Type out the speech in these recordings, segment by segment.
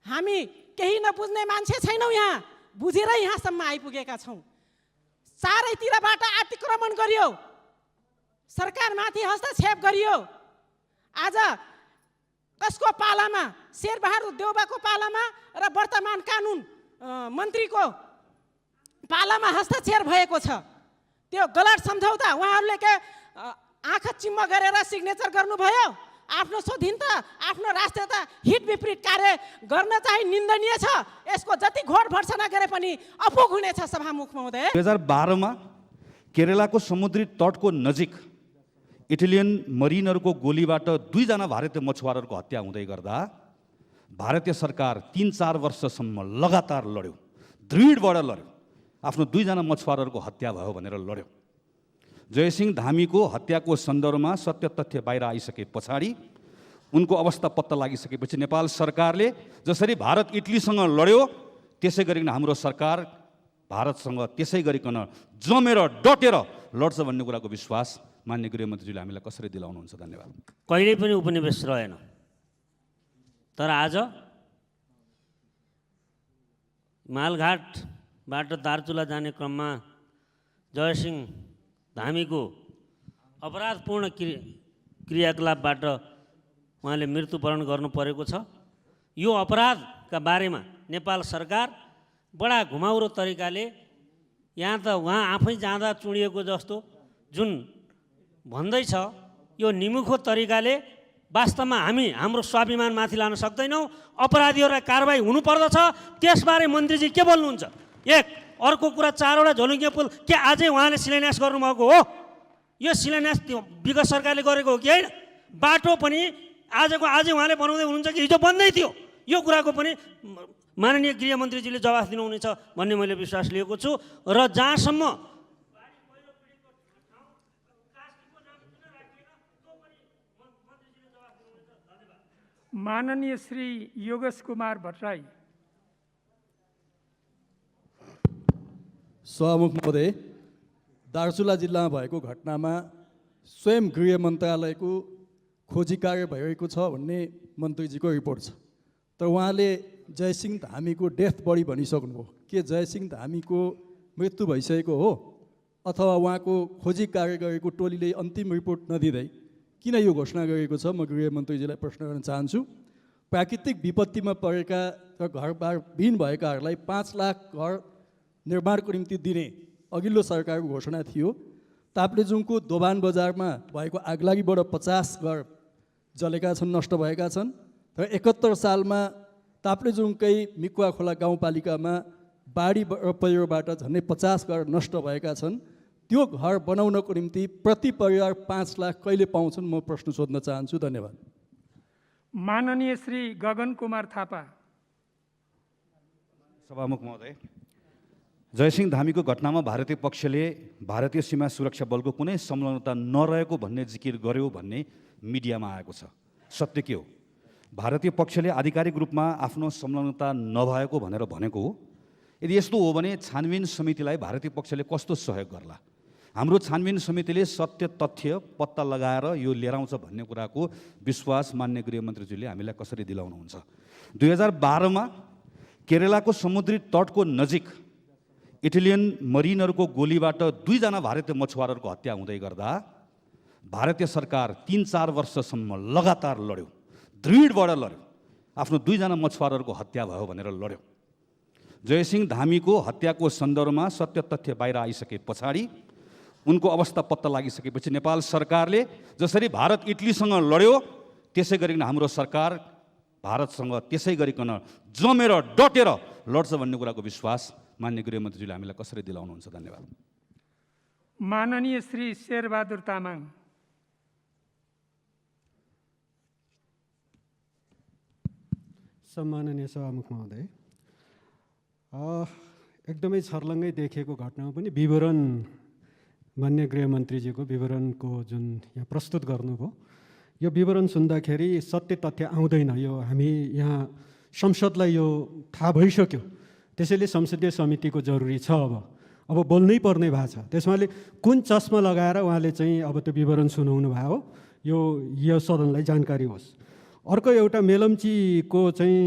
हामी केही नबुझ्ने मान्छे छैनौँ, यहाँ बुझेर यहाँसम्म आइपुगेका छौँ। चारैतिरबाट अतिक्रमण गरियो, सरकारमाथि हस्तक्षेप गरियो। आज कसको पालामा? शेरबहादुर देउबाको पालामा र वर्तमान कानुन मन्त्रीको पालामा हस्तक्षेप भएको छ। त्यो गलत सम्झौता उहाँहरूले के आँखा चिम्म गरेर सिग्नेचर गर्नुभयो। आफ्नो स्वाधीनता, आफ्नो राष्ट्रियता हित विपरीत कार्य गर्न चाहिँ निन्दनीय छ। यसको जति घोर भर्सना गरे पनि अपुग हुनेछ। सभामुख महोदय, 2012 मा केरलाको समुद्री तटको नजिक इटालियन मरिनहरूको गोलीबाट 2 जना भारतीय मछुवारहरूको हत्या हुँदै गर्दा भारतीय सरकार 3-4 वर्षसम्म लगातार लड्यो, दृढबाट लड्यो। आफ्नो 2 जना मछुवारहरूको हत्या भयो भनेर लड्यो। जयसिंह धामीको हत्याको सन्दर्भमा सत्य तथ्य बाहिर आइसके पछाडि, उनको अवस्था पत्ता लागिसकेपछि नेपाल सरकारले जसरी भारत इटलीसँग लड्यो त्यसै गरिकन हाम्रो सरकार भारतसँग त्यसै गरिकन जमेर डटेर लड्छ भन्ने कुराको विश्वास माननीय गृहमन्त्रीजीले हामीलाई कसरी दिलाउनुहुन्छ? धन्यवाद। कहिल्यै पनि उपनिवेश रहेन, तर आज मालघाटबाट दार्चुला जाने क्रममा जयसिंह धामीको अपराधपूर्ण क्रियाकलापबाट उहाँले मृत्युवरण गर्नु परेको छ। यो अपराधका बारेमा नेपाल सरकार बडा घुमाउरो तरिकाले, यहाँ त उहाँ आफै जाँदा चुडिएको जस्तो जुन भन्दैछ, यो निमुखो तरिकाले वास्तवमा हाम्रो स्वाभिमान माथि लान सक्दैनौँ। अपराधीहरूलाई कारबाही हुनुपर्दछ। त्यसबारे मन्त्रीजी के बोल्नुहुन्छ? एक अर्को कुरा, 4वटा झोलुङ्गे पुल के आजै उहाँले शिलान्यास गर्नुभएको हो? यो शिलान्यास विगत सरकारले गरेको हो कि होइन? बाटो पनि आजै उहाँले बनाउँदै हुनुहुन्छ कि हिजो बन्दै थियो? यो कुराको पनि माननीय गृहमन्त्रीजीले जवाफ दिनुहुनेछ भन्ने मैले विश्वास लिएको छु। र जहाँसम्म माननीय श्री योगेश कुमार भट्टराई। सभामुख महोदय, दार्चुला जिल्लामा भएको घटनामा स्वयं गृह मन्त्रालयको खोजी कार्य भइरहेको छ भन्ने मन्त्रीजीको रिपोर्ट छ। तर उहाँले जयसिंह धामीको डेथ बडी भनिसक्नुभयो। के जयसिंह धामीको मृत्यु भइसकेको हो अथवा उहाँको खोजी कार्य गरेको टोलीले अन्तिम रिपोर्ट नदिँदै किन यो घोषणा गरेको छ? म गृहमन्त्रीजीलाई प्रश्न गर्न चाहन्छु। प्राकृतिक विपत्तिमा परेका र घरबार विहीन भएकाहरूलाई 5 लाख घर निर्माणको निम्ति दिने अघिल्लो सरकारको घोषणा थियो। ताप्लेजुङको दोभान बजारमा भएको आगलागीबाट 50 घर जलेका छन्, नष्ट भएका छन्। र 71 सालमा ताप्लेजुङकै मिकुवा खोला गाउँपालिकामा बाढी र पहिरोबाट झन्डै 50 घर नष्ट भएका छन्। त्यो घर बनाउनको निम्ति प्रति परिवार 5 लाख कहिले पाउँछन्? म प्रश्न सोध्न चाहन्छु। धन्यवाद। माननीय श्री गगन कुमार थापा। सभामुख महोदय, जयसिंह धामीको घटनामा भारतीय पक्षले भारतीय सीमा सुरक्षा बलको कुनै संलग्नता नरहेको भन्ने जिकिर गर्यो भन्ने मिडियामा आएको छ। सत्य के हो? भारतीय पक्षले आधिकारिक रूपमा आफ्नो संलग्नता नभएको भनेर भनेको हो? यदि यस्तो हो भने छानबिन समितिलाई भारतीय पक्षले कस्तो सहयोग गर्ला? हाम्रो छानबिन समितिले सत्य तथ्य पत्ता लगाएर यो लिएर आउँछ भन्ने कुराको विश्वास माननीय गृहमन्त्रीजीले हामीलाई कसरी दिलाउनुहुन्छ? 2012 मा केरलाको समुद्री तटको नजिक इटालियन मरिनहरूको गोलीबाट 2 जना भारतीय मछुवारहरूको हत्या हुँदै गर्दा भारतीय सरकार 3-4 वर्षसम्म लगातार लड्यो, दृढबाट लड्यो। आफ्नो 2 जना मछुवारहरूको हत्या भयो भनेर लड्यो। जयसिंह धामीको हत्याको सन्दर्भमा सत्य तथ्य बाहिर आइसके पछाडि, उनको अवस्था पत्ता लागिसकेपछि नेपाल सरकारले जसरी भारत इटलीसँग लड्यो त्यसै गरिकन हाम्रो सरकार भारतसँग त्यसै गरिकन जमेर डटेर लड्छ भन्ने कुराको विश्वास माननीय गृहमन्त्रीजीले हामीलाई कसरी दिलाउनुहुन्छ? धन्यवाद। माननीय श्री शेरबहादुर तामाङ। सम्माननीय सभामुख महोदय, एकदमै छर्लङ्गै देखेको घटनामा पनि विवरण मान्य गृहमन्त्रीजीको विवरणको जुन यहाँ प्रस्तुत गर्नुभयो, यो विवरण सुन्दाखेरि सत्य तथ्य आउँदैन। यो हामी यहाँ संसदलाई यो थाहा भइसक्यो, त्यसैले संसदीय समितिको जरुरी छ। अब बोल्नै पर्ने भएको छ। त्यसमाले कुन चस्मा लगाएर उहाँले चाहिँ अब त्यो विवरण सुनाउनु भयो, यो सदनलाई जानकारी होस्। अर्को एउटा मेलम्चीको चाहिँ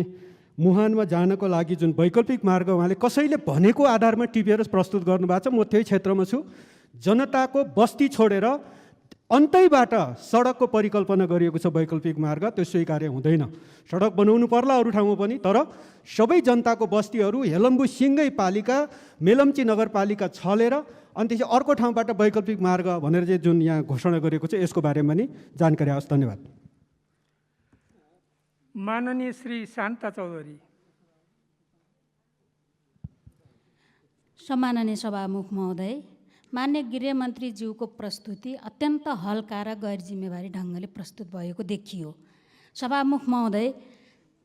मुहानमा जानको लागि जुन वैकल्पिक मार्ग उहाँले कसैले भनेको आधारमा टिपेर प्रस्तुत गर्नुभएको छ। म त्यही क्षेत्रमा छु। जनताको बस्ती छोडेर अन्तैबाट सडकको परिकल्पना गरिएको छ वैकल्पिक मार्ग, त्यो स्वीकार्य हुँदैन। सडक बनाउनु पर्ला अरू ठाउँमा पनि, तर सबै जनताको बस्तीहरू हेलम्बु सिङ्गै पालिका मेलम्ची नगरपालिका छलेर अनि त्यसपछि अर्को ठाउँबाट वैकल्पिक मार्ग भनेर चाहिँ जुन यहाँ घोषणा गरिएको छ यसको बारेमा नि जानकारी आओस्। धन्यवाद। माननीय श्री शान्ता चौधरी। सम्माननीय सभामुख महोदय, मान्य गृहमन्त्रीज्यूको प्रस्तुति अत्यन्त हल्का र गैर जिम्मेवारी ढङ्गले प्रस्तुत भएको देखियो। सभामुख महोदय,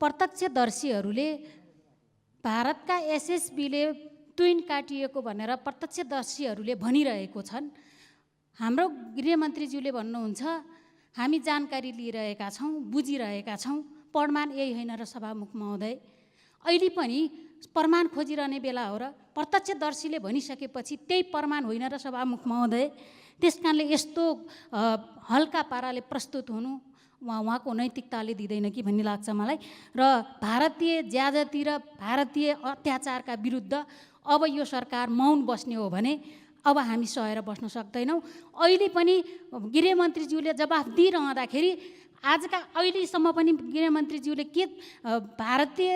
प्रत्यक्षदर्शीहरूले भारतका एसएसबीले तुइन काटिएको भनेर प्रत्यक्षदर्शीहरूले भनिरहेको छन्। हाम्रो गृहमन्त्रीज्यूले भन्नुहुन्छ हामी जानकारी लिइरहेका छौँ, बुझिरहेका छौँ, प्रमाण यही होइन र सभामुख महोदय? अहिले पनि प्रमाण खोजिरहने बेला हो र प्रत्यक्षदर्शीले भनिसकेपछि त्यही प्रमाण होइन र सभामुख महोदय? त्यस कारणले यस्तो हल्का पाराले प्रस्तुत हुनु उहाँको नैतिकताले दिँदैन कि भन्ने लाग्छ मलाई। र भारतीय ज्यादती र भारतीय अत्याचारका विरुद्ध अब यो सरकार मौन बस्ने हो भने अब हामी सहेर बस्न सक्दैनौँ। अहिले पनि गृहमन्त्रीज्यूले जवाफ दिइरहँदाखेरि आजका अहिलेसम्म पनि गृहमन्त्रीज्यूले के भारतीय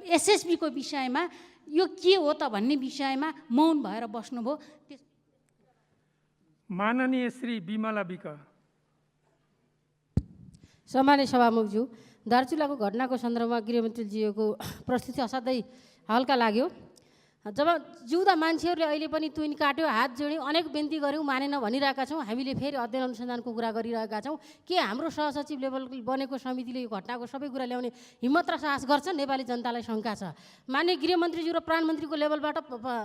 एसएसबीको विषयमा यो के हो त भन्ने विषयमा मौन भएर बस्नुभयो। माननीय श्री बिमला विक। सम्माननीय सभामुखज्यू, दार्चुलाको घटनाको सन्दर्भमा गृहमन्त्रीज्यूको प्रस्तुति असाध्यै हल्का लाग्यो। जब जिउँदा मान्छेहरूले अहिले पनि तुइन काट्यो, हात जोड्यौँ, अनेक बिन्ती गऱ्यौँ, मानेन भनिरहेका छौँ। हामीले फेरि अध्ययन अनुसन्धानको कुरा गरिरहेका छौँ। के हाम्रो सहसचिव लेभल बनेको समितिले यो घटनाको सबै कुरा ल्याउने हिम्मत र साहस गर्छ? नेपाली जनतालाई शङ्का छ। मान्य गृहमन्त्रीज्यू र प्रधानमन्त्रीको लेभलबाट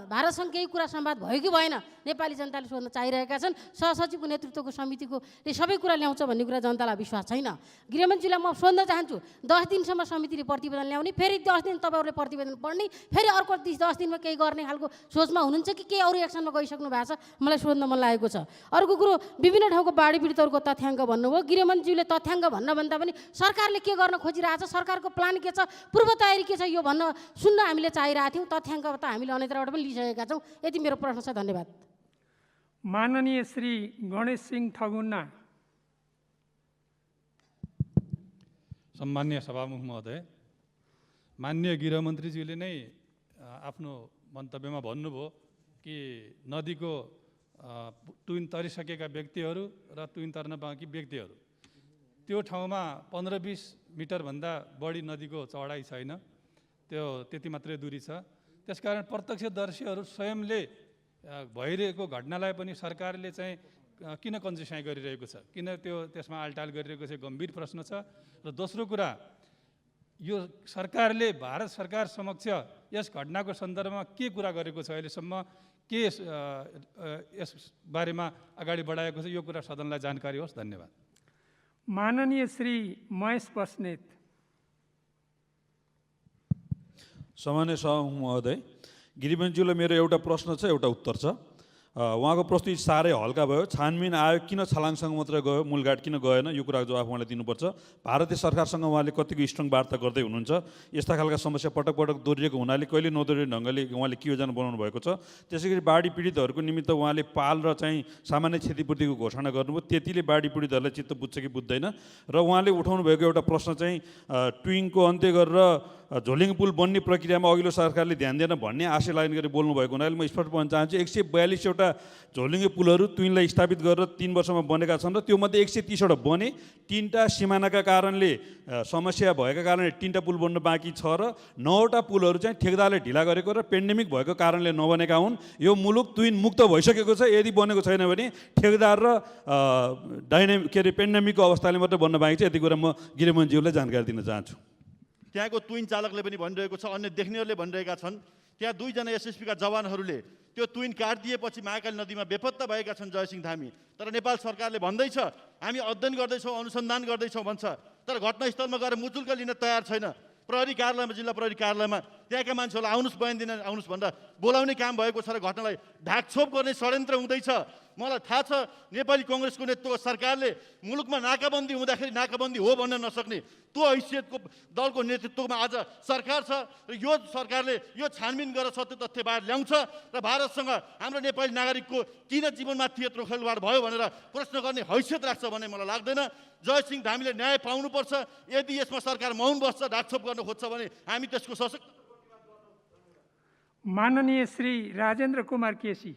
भारतसँग केही कुरा संवाद भयो कि भएन नेपाली जनताले सोध्न चाहिरहेका छन्। सहसचिवको नेतृत्वको समितिले सबै कुरा ल्याउँछ भन्ने कुरा जनतालाई विश्वास छैन। गृहमन्त्रीलाई म सोध्न चाहन्छु, 10 दिनसम्म समितिले प्रतिवेदन ल्याउने, फेरि 10 दिन तपाईँहरूले प्रतिवेदन पढ्ने, फेरि अर्को 10 दिनमा केही गर्ने खालको सोचमा हुनुहुन्छ कि केही अरू एक्सनमा गइसक्नु भएको छ? मलाई सोध्न मन लागेको छ। अर्को कुरो, विभिन्न ठाउँको बाढी पीडितहरूको तथ्याङ्क भन्नुभयो। गृहमन्त्रीले तथ्याङ्क भन्दा पनि सरकारले के गर्न खोजिरहेको छ, सरकारको प्लान के छ, पूर्व तयारी के छ, यो भन्न सुन्न हामीले चाहिरहेका थियौँ। तथ्याङ्क त हामीले अनेकबाट पनि लिइसकेका छौँ। यति मेरो प्रश्न छ। धन्यवाद। माननीय श्री गणेश सिंह ठगुन्ना। सम्माननीय सभामुख महोदय, मान्य गृहमन्त्रीज्यूले नै आफ्नो मन्तव्यमा भन्नुभयो कि नदीको तुइन तरिसकेका व्यक्तिहरू र तुइन तर्न बाँकी व्यक्तिहरू, त्यो ठाउँमा 15-20 मिटरभन्दा बढी नदीको चौडाइ छैन, त्यो त्यति मात्रै दूरी छ। त्यसकारण प्रत्यक्षदर्शीहरू स्वयंले भइरहेको घटनालाई पनि सरकारले चाहिँ किन कन्जुसाइ गरिरहेको छ, किन त्यसमा आलटाल गरिरहेको छ, गम्भीर प्रश्न छ। र दोस्रो कुरा, यो सरकारले भारत सरकार समक्ष यस घटनाको सन्दर्भमा के कुरा गरेको छ, अहिलेसम्म के यस बारेमा अगाडि बढाएको छ, यो कुरा सदनलाई जानकारी होस्। धन्यवाद। माननीय श्री महेश बस्नेत। सामान्य सभामुख महोदय, गृहमन्त्रीलाई मेरो एउटा प्रश्न छ, एउटा उत्तर छ। उहाँको प्रस्तुति साह्रै हल्का भयो। छानबिन आयोग किन छलाङसँग मात्र गयो, मूलघाट किन गएन, यो कुराको जवाफ उहाँले दिनुपर्छ। भारतीय सरकारसँग उहाँले कतिको स्ट्रङ वार्ता गर्दै हुनुहुन्छ? यस्ता खालका समस्या पटक पटक दोहोरिएको हुनाले कहिले नदोहोरिने ढङ्गले उहाँले के योजना बनाउनु भएको छ? त्यसै गरी बाढी पीडितहरूको निमित्त उहाँले पाल र चाहिँ सामान्य क्षतिपूर्तिको घोषणा गर्नुभयो, त्यतिले बाढी पीडितहरूलाई चित्त बुझ्छ कि बुझ्दैन? र उहाँले उठाउनु भएको एउटा प्रश्न चाहिँ ट्विङको अन्त्य गरेर झोलिङ पुल बन्ने प्रक्रियामा अघिल्लो सरकारले ध्यान दिएन भन्ने आशय लाग्ने गरी बोल्नु भएको हुनाले म स्पष्ट भन्न चाहन्छु, 142वटा झोलिङ्गे पुलहरू तुइनलाई स्थापित गरेर 3 वर्षमा बनेका छन् र त्योमध्ये 130वटा बने। 3टा सिमानाका कारणले समस्या भएका कारणले 3टा पुल बन्न बाँकी छ र 9वटा पुलहरू चाहिँ ठेकेदारले ढिला गरेको र पेन्डेमिक भएको कारणले नबनेका हुन्। यो मुलुक तुइन मुक्त भइसकेको छ। यदि बनेको छैन भने ठेकेदार र पेन्डेमिकको अवस्थाले मात्रै बन्न बाँकी छ। यति कुरा म गृहमन्त्रीज्यूलाई जानकारी दिन चाहन्छु। त्यहाँको तुइन चालकले पनि भनिरहेको छ, अन्य देख्नेहरूले भनिरहेका छन्, त्यहाँ 2 जना एसएसपीका जवानहरूले त्यो तुइन काटिदिएपछि महाकाली नदीमा बेपत्ता भएका छन् जयसिंह धामी। तर नेपाल सरकारले भन्दैछ हामी अध्ययन गर्दैछौँ, अनुसन्धान गर्दैछौँ भन्छ, तर घटनास्थलमा गएर मुचुल्क लिन तयार छैन। प्रहरी कार्यालयमा, जिल्ला प्रहरी कार्यालयमा त्यहाँका मान्छेहरूलाई आउनुहोस् बयान दिन आउनुहोस् भनेर बोलाउने काम भएको छ र घटनालाई ढाकछोप गर्ने षड्यन्त्र हुँदैछ। मलाई थाहा छ नेपाली कङ्ग्रेसको नेतृत्व सरकारले मुलुकमा नाकाबन्दी हुँदाखेरि नाकाबन्दी हो भन्न नसक्ने त्यो हैसियतको दलको नेतृत्वमा आज सरकार छ र यो सरकारले यो छानबिन गरेर सत्य तथ्य बाहिर ल्याउँछ र भारतसँग हाम्रो नेपाली नागरिकको किन जीवनमाथि यत्रो खेलवाड भयो भनेर प्रश्न गर्ने हैसियत राख्छ भन्ने मलाई लाग्दैन। जयसिंह धामीले न्याय पाउनुपर्छ। यदि यसमा सरकार मौन बस्छ, ढाकछोप गर्न खोज्छ भने हामी त्यसको सशक्त। माननीय श्री राजेन्द्र कुमार केसी।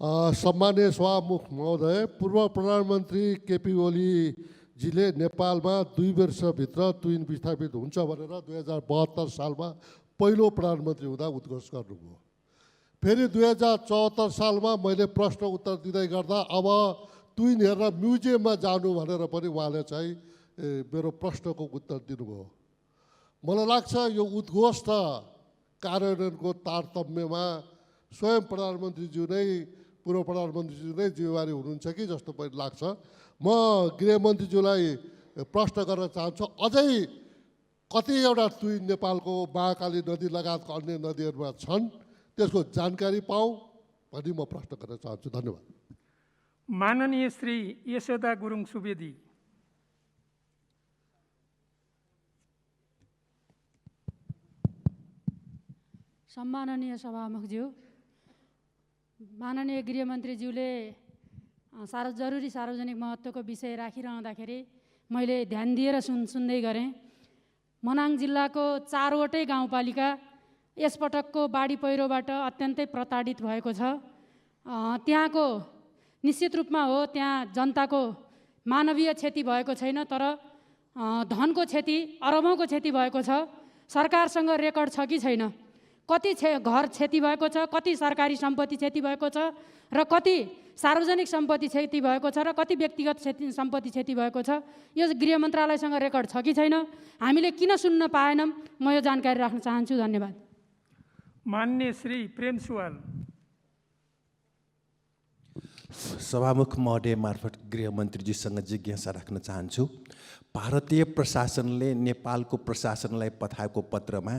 सम्मानीय सभामुख महोदय, पूर्व प्रधानमन्त्री केपी ओलीजीले नेपालमा 2 वर्षभित्र तुइन विस्थापित हुन्छ भनेर 2072 सालमा पहिलो प्रधानमन्त्री हुँदा उद्घोष गर्नुभयो। फेरि 2074 सालमा मैले प्रश्न उत्तर दिँदै गर्दा अब तुइन हेरेर म्युजियममा जानु भनेर पनि उहाँले चाहिँ मेरो प्रश्नको उत्तर दिनुभयो। मलाई लाग्छ यो उद्घोष र कार्यान्वयनको तारतम्यमा स्वयं प्रधानमन्त्रीज्यू नै पूर्व प्रधानमन्त्रीज्यू नै जिम्मेवारी हुनुहुन्छ कि जस्तो पनि लाग्छ। म गृहमन्त्रीज्यूलाई प्रश्न गर्न चाहन्छु, अझै कतिवटा तुइन नेपालको महाकाली नदी लगायतका अन्य नदीहरूमा छन्, त्यसको जानकारी पाऊँ भनी म प्रश्न गर्न चाहन्छु। धन्यवाद। माननीय श्री यशोदा गुरुङ सुवेदी। सम्माननीय सभामुखज्यू, माननीय गृहमन्त्रीज्यूले जरुरी सार्वजनिक महत्त्वको विषय राखिरहँदाखेरि मैले ध्यान दिएर सुन्दै गरेँ। मनाङ जिल्लाको 4वटै गाउँपालिका यसपटकको बाढी पहिरोबाट अत्यन्तै प्रताडित भएको छ। त्यहाँको निश्चित रूपमा हो, त्यहाँ जनताको मानवीय क्षति भएको छैन, तर धनको क्षति, अरबौँको क्षति भएको छ। सरकारसँग रेकर्ड छ कि छैन, कति घर क्षति भएको छ, कति सरकारी सम्पत्ति क्षति भएको छ र कति सार्वजनिक सम्पत्ति क्षति भएको छ र कति व्यक्तिगत सम्पत्ति क्षति भएको छ, यो गृह मन्त्रालयसँग रेकर्ड छ कि छैन, हामीले किन सुन्न पाएनौँ, म यो जानकारी राख्न चाहन्छु। धन्यवाद। माननीय श्री प्रेम सुवाल। सभामुख महोदय मार्फत गृहमन्त्रीजीसँग जिज्ञासा राख्न चाहन्छु। भारतीय प्रशासनले नेपालको प्रशासनलाई पठाएको पत्रमा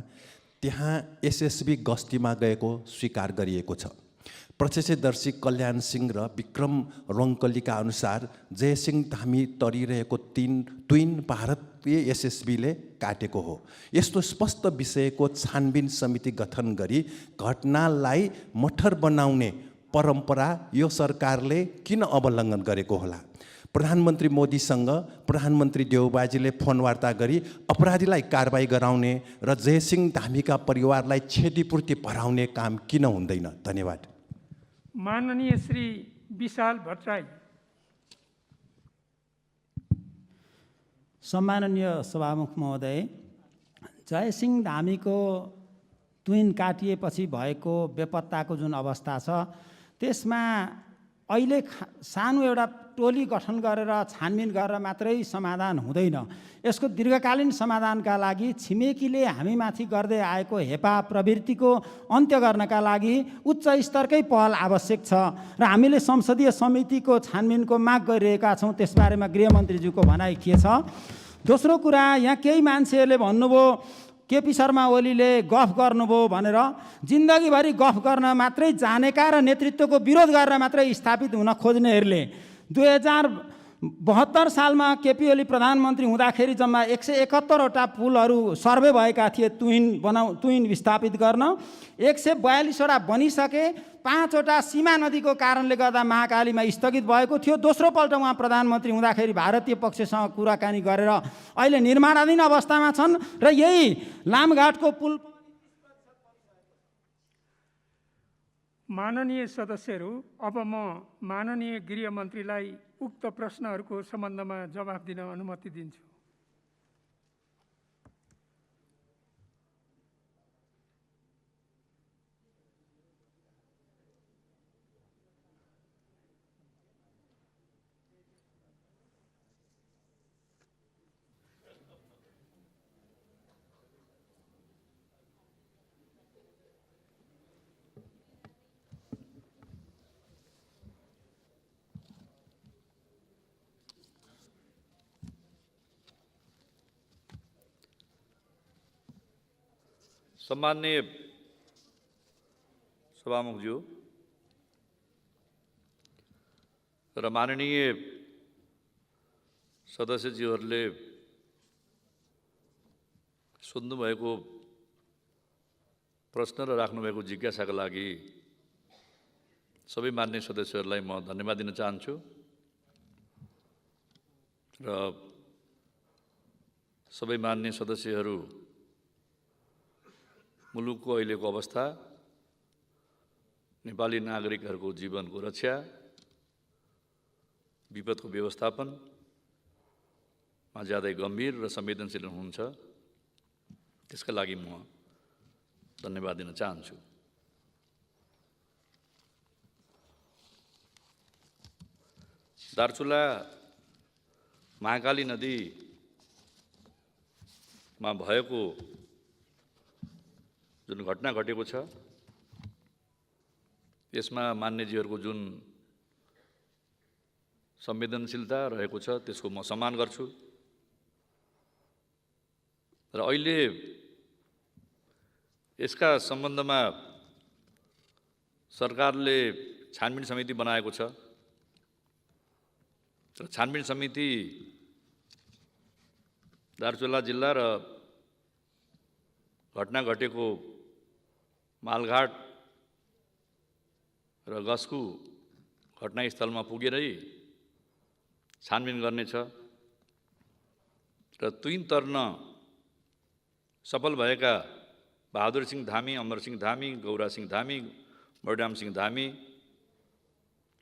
त्यहाँ एसएसबी गस्तीमा गएको स्वीकार गरिएको छ। प्रत्यक्षदर्शी कल्याण सिंह र विक्रम रङ्कलीका अनुसार जयसिंह धामी तरिरहेको तुइन भारतीय एसएसबीले काटेको हो। यस्तो स्पष्ट विषयको छानबिन समिति गठन गरी घटनालाई मठर बनाउने परम्परा यो सरकारले किन अवलम्बन गरेको होला? प्रधानमन्त्री मोदीसँग प्रधानमन्त्री देउबाजीले फोन वार्ता गरी अपराधीलाई कारबाही गराउने र जयसिंह धामीका परिवारलाई क्षतिपूर्ति भराउने काम किन हुँदैन? धन्यवाद। माननीय श्री विशाल भट्टराई। सम्माननीय सभामुख महोदय, जयसिंह धामीको तुइन काटिएपछि भएको बेपत्ताको जुन अवस्था छ त्यसमा अहिले सानो एउटा टोली गठन गरेर छानबिन गरेर मात्रै समाधान हुँदैन। यसको दीर्घकालीन समाधानका लागि छिमेकीले हामीमाथि गर्दै आएको हेपा प्रवृत्तिको अन्त्य गर्नका लागि उच्च स्तरकै पहल आवश्यक छ र हामीले संसदीय समितिको छानबिनको माग गरिरहेका छौँ। त्यसबारेमा गृहमन्त्रीज्यूको भनाइ के छ? दोस्रो कुरा, यहाँ केही मान्छेहरूले भन्नुभयो केपी शर्मा ओलीले गफ गर्नुभयो भनेर। जिन्दगीभरि गफ गर्न मात्रै जानेका र नेतृत्वको विरोध गरेर मात्रै स्थापित हुन खोज्नेहरूले 2072 सालमा केपी ओली प्रधानमन्त्री हुँदाखेरि जम्मा 171वटा पुलहरू सर्वे भएका थिए तुइन विस्थापित गर्न। 142वटा बनिसके, 5वटा सीमा नदीको कारणले गर्दा महाकालीमा स्थगित भएको थियो। दोस्रो पल्ट उहाँ प्रधानमन्त्री हुँदाखेरि भारतीय पक्षसँग कुराकानी गरेर अहिले निर्माणाधीन अवस्थामा छन् र यही लामघाटको पुल। माननीय सदस्यहरू, अब म माननीय गृहमन्त्रीलाई उक्त प्रश्नहरूको सम्बन्धमा जवाफ दिन अनुमति दिन्छु। सम्माननीय सभामुखज्यू र माननीय सदस्यज्यूहरूले सोध्नुभएको प्रश्न र राख्नुभएको जिज्ञासाका लागि सबै मान्य सदस्यहरूलाई म धन्यवाद दिन चाहन्छु र सबै मान्य सदस्यहरू मुलुकको अहिलेको अवस्था, नेपाली नागरिकहरूको जीवनको रक्षा, विपदको व्यवस्थापनमा ज्यादै गम्भीर र संवेदनशील हुनुहुन्छ, त्यसका लागि म धन्यवाद दिन चाहन्छु। दार्चुला महाकाली नदीमा भएको जुन घटना घटेको छ, यसमा मान्यजीहरूको जुन संवेदनशीलता रहेको छ त्यसको म सम्मान गर्छु र अहिले यसका सम्बन्धमा सरकारले छानबिन समिति बनाएको छ र छानबिन समिति दार्चुला जिल्ला र घटना घटेको मालघाट र गस्कु घटनास्थलमा पुगेरै छानबिन गर्नेछ र तुइन तर्न सफल भएका बहादुर सिंह धामी, अमर सिंह धामी, गौरा सिंह धामी, बलराम सिंह धामी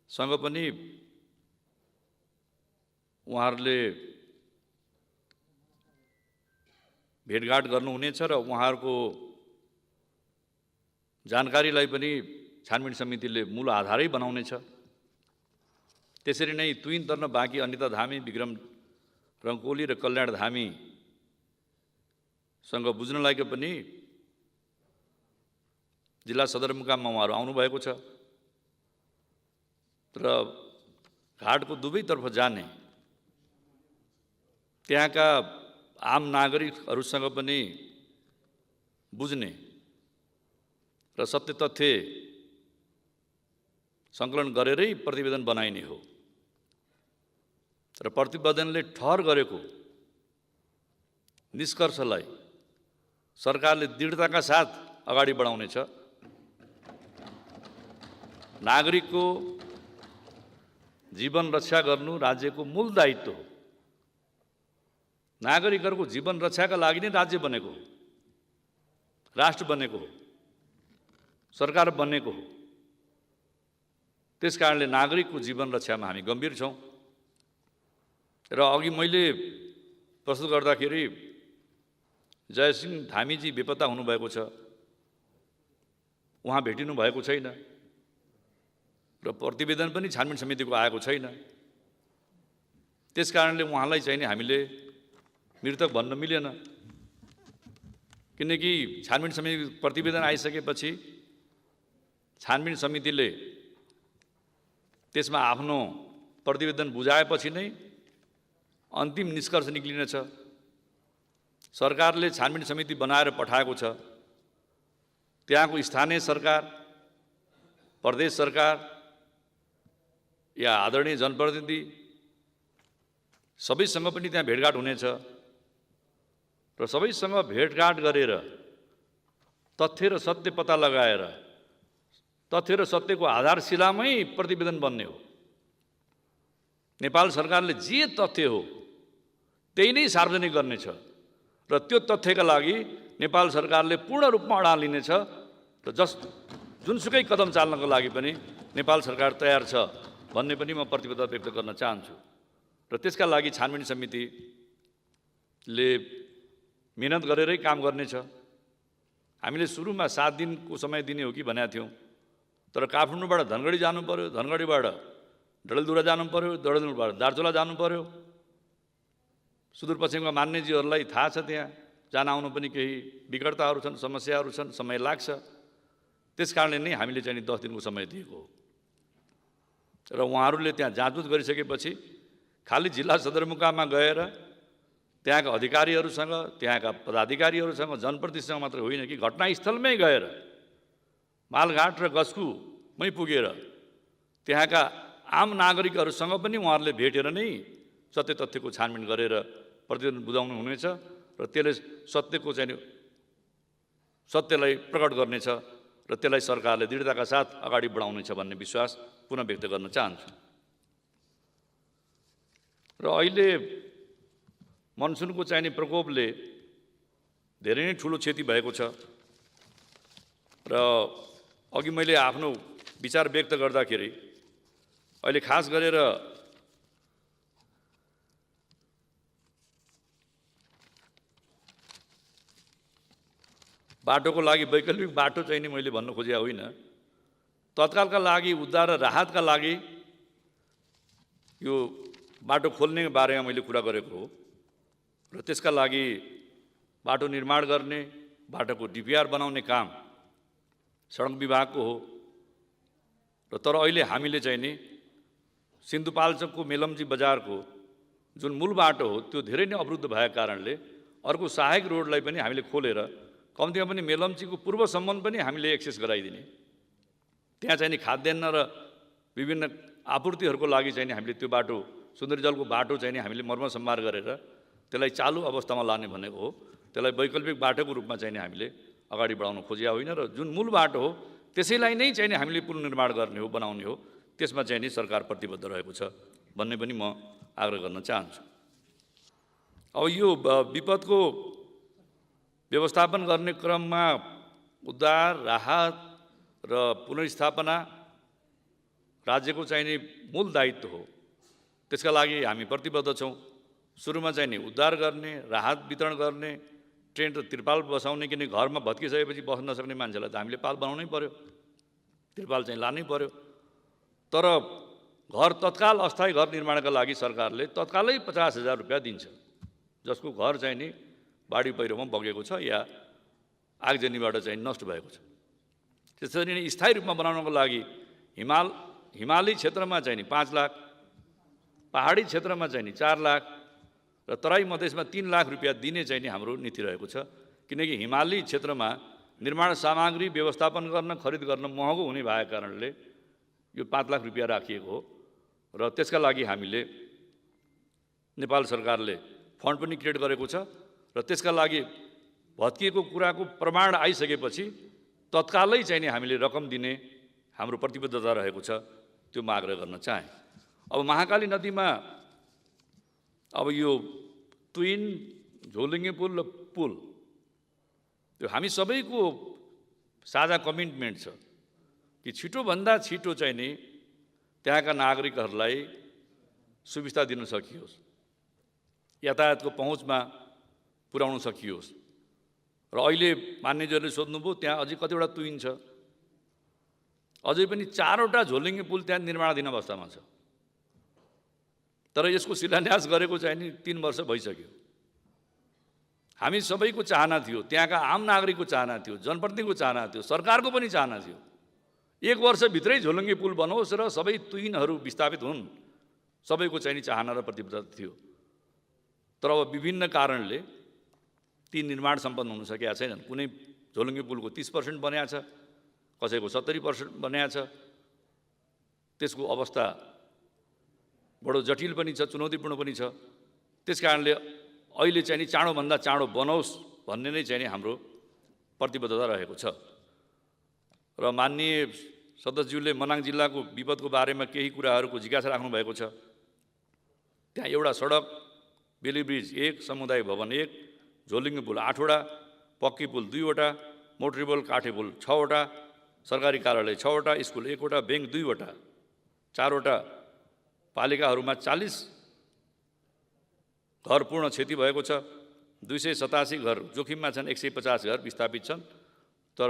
सँग पनि उहाँहरूले भेटघाट गर्नुहुनेछ र उहाँहरूको जानकारीलाई पनि छानबिन समितिले मूल आधारै बनाउनेछ। त्यसरी नै तुइन तर्न बाँकी अनिता धामी, विक्रम रङ्कोली र कल्याण धामीसँग बुझ्न लागि पनि जिल्ला सदरमुकाममा उहाँहरू आउनुभएको छ र घाटको दुवैतर्फ जाने त्यहाँका आम नागरिकहरूसँग पनि बुझ्ने र सत्य तथ्य सङ्कलन गरेरै प्रतिवेदन बनाइने हो र प्रतिवेदनले ठहर गरेको निष्कर्षलाई सरकारले दृढताका साथ अगाडि बढाउनेछ। नागरिकको जीवन रक्षा गर्नु राज्यको मूल दायित्व हो। नागरिकहरूको जीवन रक्षाका लागि नै राज्य बनेको हो, राष्ट्र बनेको हो, सरकार बनेको हो। त्यसकारणले नागरिकको जीवन रक्षामा हामी गम्भीर छौँ र अघि मैले प्रस्तुत गर्दाखेरि जयसिंह धामीजी बेपत्ता हुनुभएको छ, उहाँ भेटिनु भएको छैन र प्रतिवेदन पनि छानबिन समितिको आएको छैन। त्यसकारणले उहाँलाई चाहिँ नि हामीले मृतक भन्न मिलेन, किनकि छानबिन समिति प्रतिवेदन आइसकेपछि छानबिन समितिले त्यसमा आफ्नो प्रतिवेदन बुझाएपछि नै अन्तिम निष्कर्ष निक्लिनेछ। सरकारले छानबिन समिति बनाएर पठाएको छ, त्यहाँको स्थानीय सरकार, प्रदेश सरकार या आदरणीय जनप्रतिनिधि सबैसँग पनि त्यहाँ भेटघाट हुनेछ र सबैसँग भेटघाट गरेर तथ्य र सत्य पत्ता लगाएर तथ्य र सत्यको आधारशिलामै प्रतिवेदन बन्ने हो। नेपाल सरकारले जे तथ्य हो त्यही नै सार्वजनिक गर्नेछ र त्यो तथ्यका लागि नेपाल सरकारले पूर्ण रूपमा अडान लिनेछ र जुनसुकै कदम चाल्नको लागि पनि नेपाल सरकार तयार छ भन्ने पनि म प्रतिबद्धता व्यक्त गर्न चाहन्छु र त्यसका लागि छानबिन समितिले मेहनत गरेरै काम गर्नेछ। हामीले सुरुमा 7 दिनको समय दिने हो कि भनेका थियौँ, तर काठमाडौँबाट धनगढी जानु पर्यो, धनगढीबाट डडेलधुरा जानु पर्यो, डडेलधुराबाट दार्चुला जानु पर्यो। सुदूरपश्चिमका मान्यजीहरूलाई थाहा छ त्यहाँ जान आउनु पनि केही विकटताहरू छन्, समस्याहरू छन्, समय लाग्छ। त्यसकारणले नै हामीले चाहिँ 10 दिनको समय दिएको हो र उहाँहरूले त्यहाँ जाँचबुझ गरिसकेपछि खालि जिल्ला सदरमुकाममा गएर त्यहाँका अधिकारीहरूसँग, त्यहाँका पदाधिकारीहरूसँग, जनप्रतिनिधिसँग मात्र होइन कि घटनास्थलमै गएर मालघाट र गस्कुमै पुगेर त्यहाँका आम नागरिकहरूसँग पनि उहाँहरूले भेटेर नै सत्य तथ्यको छानबिन गरेर प्रतिवेदन बुझाउनु हुनेछ र त्यसले सत्यलाई प्रकट गर्नेछ र त्यसलाई सरकारले दृढताका साथ अगाडि बढाउनेछ भन्ने विश्वास पुनः व्यक्त गर्न चाहन्छु। र अहिले मनसुनको चाहिने प्रकोपले धेरै नै ठुलो क्षति भएको छ र अघि मैले आफ्नो विचार व्यक्त गर्दाखेरि अहिले खास गरेर बाटोको लागि वैकल्पिक बाटो चाहिँ नि मैले भन्न खोजेको होइन, तत्कालका लागि उद्धार र राहतका लागि यो बाटो खोल्ने बारेमा मैले कुरा गरेको हो र त्यसका लागि बाटो निर्माण गर्ने, बाटोको डिपिआर बनाउने काम सडक विभागको हो र तर अहिले हामीले चाहिँ नि सिन्धुपाल्चोकको मेलम्ची बजारको जुन मूल बाटो हो त्यो धेरै नै अवरुद्ध भएको कारणले अर्को सहायक रोडलाई पनि हामीले खोलेर कम्तीमा पनि मेलम्चीको पूर्वसम्म पनि हामीले एक्सेस गराइदिने, त्यहाँ चाहिँ नि खाद्यान्न र विभिन्न आपूर्तिहरूको लागि चाहिँ नि हामीले त्यो बाटो सुन्दरी जलको बाटो चाहिँ नि हामीले मर्मसम्मार गरेर त्यसलाई चालु अवस्थामा लाने भनेको हो। त्यसलाई वैकल्पिक बाटोको रूपमा चाहिँ नि हामीले अगाडि बढाउन खोजिया होइन र जुन मूल बाटो हो त्यसैलाई नै चाहिँ नि हामीले पुनः निर्माण गर्ने हो, बनाउने हो, त्यसमा चाहिँ नि सरकार प्रतिबद्ध रहेको छ भन्ने पनि म आग्रह गर्न चाहन्छु। अब यो विपदको व्यवस्थापन गर्ने क्रममा उद्धार, राहत र पुनर्स्थापना राज्यको चाहिने मूल दायित्व हो। त्यसका लागि हामी प्रतिबद्ध छौँ। सुरुमा चाहिँ नि उद्धार गर्ने, राहत वितरण गर्ने, टेन्ट र त्रिपाल बसाउने, किनकि घरमा भत्किसकेपछि बस्न नसक्ने मान्छेलाई त हामीले पाल बनाउनै पर्यो, त्रिपाल चाहिँ लानै पर्यो। तर घर तत्काल अस्थायी घर निर्माणका लागि सरकारले तत्कालै 50,000 रुपियाँ दिन्छ, जसको घर चाहिँ नि बाढी पहिरोमा बगेको छ या आगजनीबाट चाहिँ नष्ट भएको छ। त्यसरी नै स्थायी रूपमा बनाउनको लागि हिमाली क्षेत्रमा चाहिँ नि 5 लाख, पहाडी क्षेत्रमा चाहिँ नि 4 लाख र तराई मधेसमा 3 लाख रुपियाँ दिने चाहिँ नि हाम्रो नीति रहेको छ। किनकि हिमाली क्षेत्रमा निर्माण सामग्री व्यवस्थापन गर्न, खरिद गर्न महँगो हुने भएको कारणले यो 5 लाख रुपियाँ राखिएको हो र त्यसका लागि हामीले नेपाल सरकारले फन्ड पनि क्रिएट गरेको छ र त्यसका लागि भत्किएको कुराको प्रमाण आइसकेपछि तत्कालै चाहिँ नि हामीले रकम दिने हाम्रो प्रतिबद्धता रहेको छ, त्यो म आग्रह गर्न चाहेँ। अब महाकाली नदीमा अब यो ट्विन झोलुङ्गे पुल र पुल त्यो हामी सबैको साझा कमिटमेन्ट छ कि छिटोभन्दा छिटो चाहिँ नि त्यहाँका नागरिकहरूलाई सुविस्ता दिन सकियोस्, यातायातको पहुँचमा पुर्याउन सकियोस्। र अहिले मान्यज्यूहरूले सोध्नुभयो त्यहाँ अझै कतिवटा तुइन छ, अझै पनि 4वटा झोलुङ्गे पुल त्यहाँ निर्माणाधीन अवस्थामा छ। तर यसको शिलान्यास गरेको चाहिँ नि 3 वर्ष भइसक्यो। हामी सबैको चाहना थियो, त्यहाँका आम नागरिकको चाहना थियो, जनप्रतिनिधिको चाहना थियो, सरकारको पनि चाहना थियो 1 वर्षभित्रै झोलुङ्गे पुल बनोस् र सबै तुइनहरू विस्थापित हुन्, सबैको चाहिँ नि चाहना र प्रतिबद्धता थियो। तर अब विभिन्न कारणले ती निर्माण सम्पन्न हुन सकेका छैनन्। कुनै झोलुङ्गे पुलको 30% बनिएको छ, कसैको 70% बनिएको छ। त्यसको अवस्था बडो जटिल पनि छ, चुनौतीपूर्ण पनि छ। त्यस कारणले अहिले चाहिँ नि चाँडोभन्दा चाँडो बनोस् भन्ने नै चाहिँ नि हाम्रो प्रतिबद्धता रहेको छ। र माननीय सदस्यज्यूले मनाङ जिल्लाको विपदको बारेमा केही कुराहरूको जिज्ञासा राख्नु भएको छ। त्यहाँ एउटा सडक, बेली ब्रिज 1, समुदाय भवन 1, झोलुङ्गे पुल 8वटा, पक्की पुल 2वटा, मोटरी पुल काठे पुल 6वटा, सरकारी कार्यालय 6वटा, स्कुल 1वटा, ब्याङ्क 2वटा, 4वटा पालिकाहरूमा 40 घर पूर्ण क्षति भएको छ। 287 घर जोखिममा छन्, 150 घर विस्थापित छन्। तर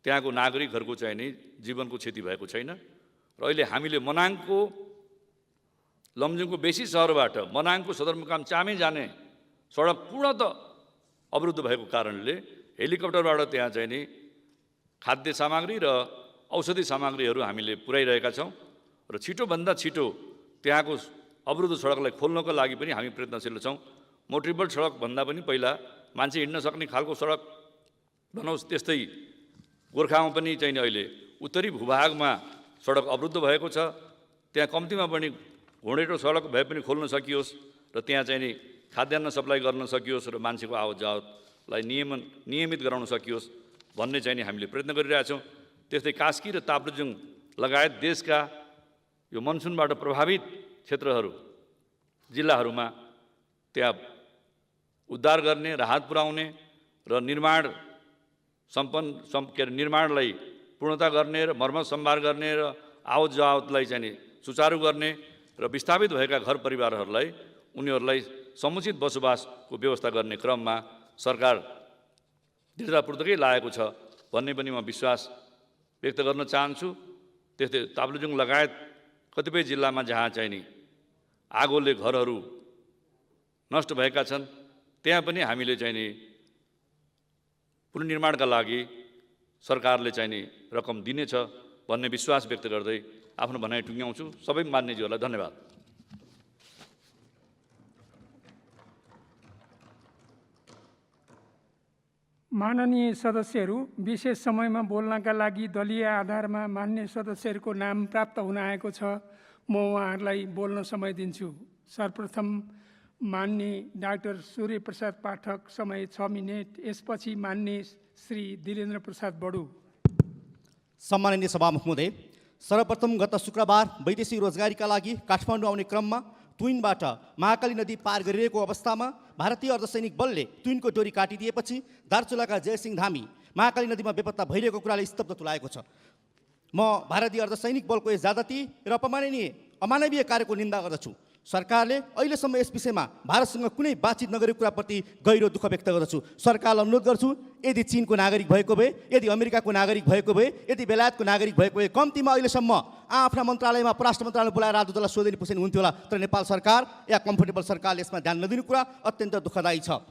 त्यहाँको नागरिकहरूको चाहिँ नि जीवनको क्षति भएको छैन। र अहिले हामीले मनाङको लमजुङको बेसी सहरबाट मनाङको सदरमुकाम चामे जाने सडक पूर्णतः अवरुद्ध भएको कारणले हेलिकप्टरबाट त्यहाँ चाहिँ नि खाद्य सामग्री र औषधि सामग्रीहरू हामीले पुर्याइरहेका छौँ र छिटोभन्दा छिटो त्यहाँको अवरुद्ध सडकलाई खोल्नको लागि पनि हामी प्रयत्नशील छौँ। मोटरेबल सडकभन्दा पनि पहिला मान्छे हिँड्न सक्ने खालको सडक बनाओस्। त्यस्तै गोर्खामा पनि चाहिँ नि अहिले उत्तरी भूभागमा सडक अवरुद्ध भएको छ, त्यहाँ कम्तीमा पनि घोडेटो सडक भए पनि खोल्न सकियोस् र त्यहाँ चाहिँ नि खाद्यान्न सप्लाई गर्न सकियोस् र मान्छेको आवत जावतलाई नियमित गराउन सकियोस् भन्ने चाहिँ नि हामीले प्रयत्न गरिरहेछौँ। त्यस्तै कास्की र ताप्लेजुङ लगायत देशका यो मनसुनबाट प्रभावित क्षेत्रहरू जिल्लाहरूमा त्यहाँ उद्धार गर्ने, राहत पुर्याउने र निर्माणलाई पूर्णता गर्ने र मर्मत सम्भार गर्ने र आवत जावतलाई चाहिँ नि सुचारू गर्ने र विस्थापित भएका घर परिवारहरूलाई उनीहरूलाई समुचित बसोबासको व्यवस्था गर्ने क्रममा सरकार दृढतापूर्वकै लागेको छ भन्ने पनि म विश्वास व्यक्त गर्न चाहन्छु। त्यस्तै ताप्लेजुङ लगायत कतिपय जिल्लामा जहाँ चाहिँ नि आगोले घरहरू नष्ट भएका छन् त्यहाँ पनि हामीले चाहिँ नि पुनर्निर्माणका लागि सरकारले चाहिँ नि रकम दिनेछ भन्ने विश्वास व्यक्त गर्दै आफ्नो भनाइ टुङ्ग्याउँछु। सबै मान्यज्यूहरूलाई धन्यवाद। माननीय सदस्यहरू, विशेष समयमा बोल्नका लागि दलीय आधारमा मान्य सदस्यहरूको नाम प्राप्त हुन आएको छ। म उहाँहरूलाई बोल्न समय दिन्छु। सर्वप्रथम मान्य डाक्टर सूर्य प्रसाद पाठक, समय 6 मिनेट। यसपछि मान्य श्री दिलेन्द्र प्रसाद बडु। सम्माननीय सभामुख महोदय, सर्वप्रथम गत शुक्रबार वैदेशिक रोजगारीका लागि काठमाडौँ आउने क्रममा तुइनबाट महाकाली नदी पार गरिरहेको अवस्थामा भारतीय अर्धसैनिक बलले तुइनको डोरी काटिदिएपछि दार्चुलाका जयसिंह धामी महाकाली नदीमा बेपत्ता भइरहेको कुराले स्तब्ध तुलाएको छ। म भारतीय अर्धसैनिक बलको यस ज्यादती र अमानवीय कार्यको निन्दा गर्दछु। सरकारले अहिलेसम्म यस विषयमा भारतसँग कुनै बातचित नगरेको कुराप्रति गहिरो दुःख व्यक्त गर्दछु। सरकारलाई अनुरोध गर्छु, यदि चीनको नागरिक भएको भए, यदि अमेरिकाको नागरिक भएको भए, यदि बेलायतको नागरिक भएको भए कम्तीमा अहिलेसम्म आफ्ना मन्त्रालयमा परराष्ट्र मन्त्रालयमा बोलाएर राजदूतलाई सोधेनी पुछेनी हुन्थ्यो होला। तर नेपाल सरकार या कम्फर्टेबल सरकारले यसमा ध्यान नदिनु कुरा अत्यन्त दुःखदायी छ।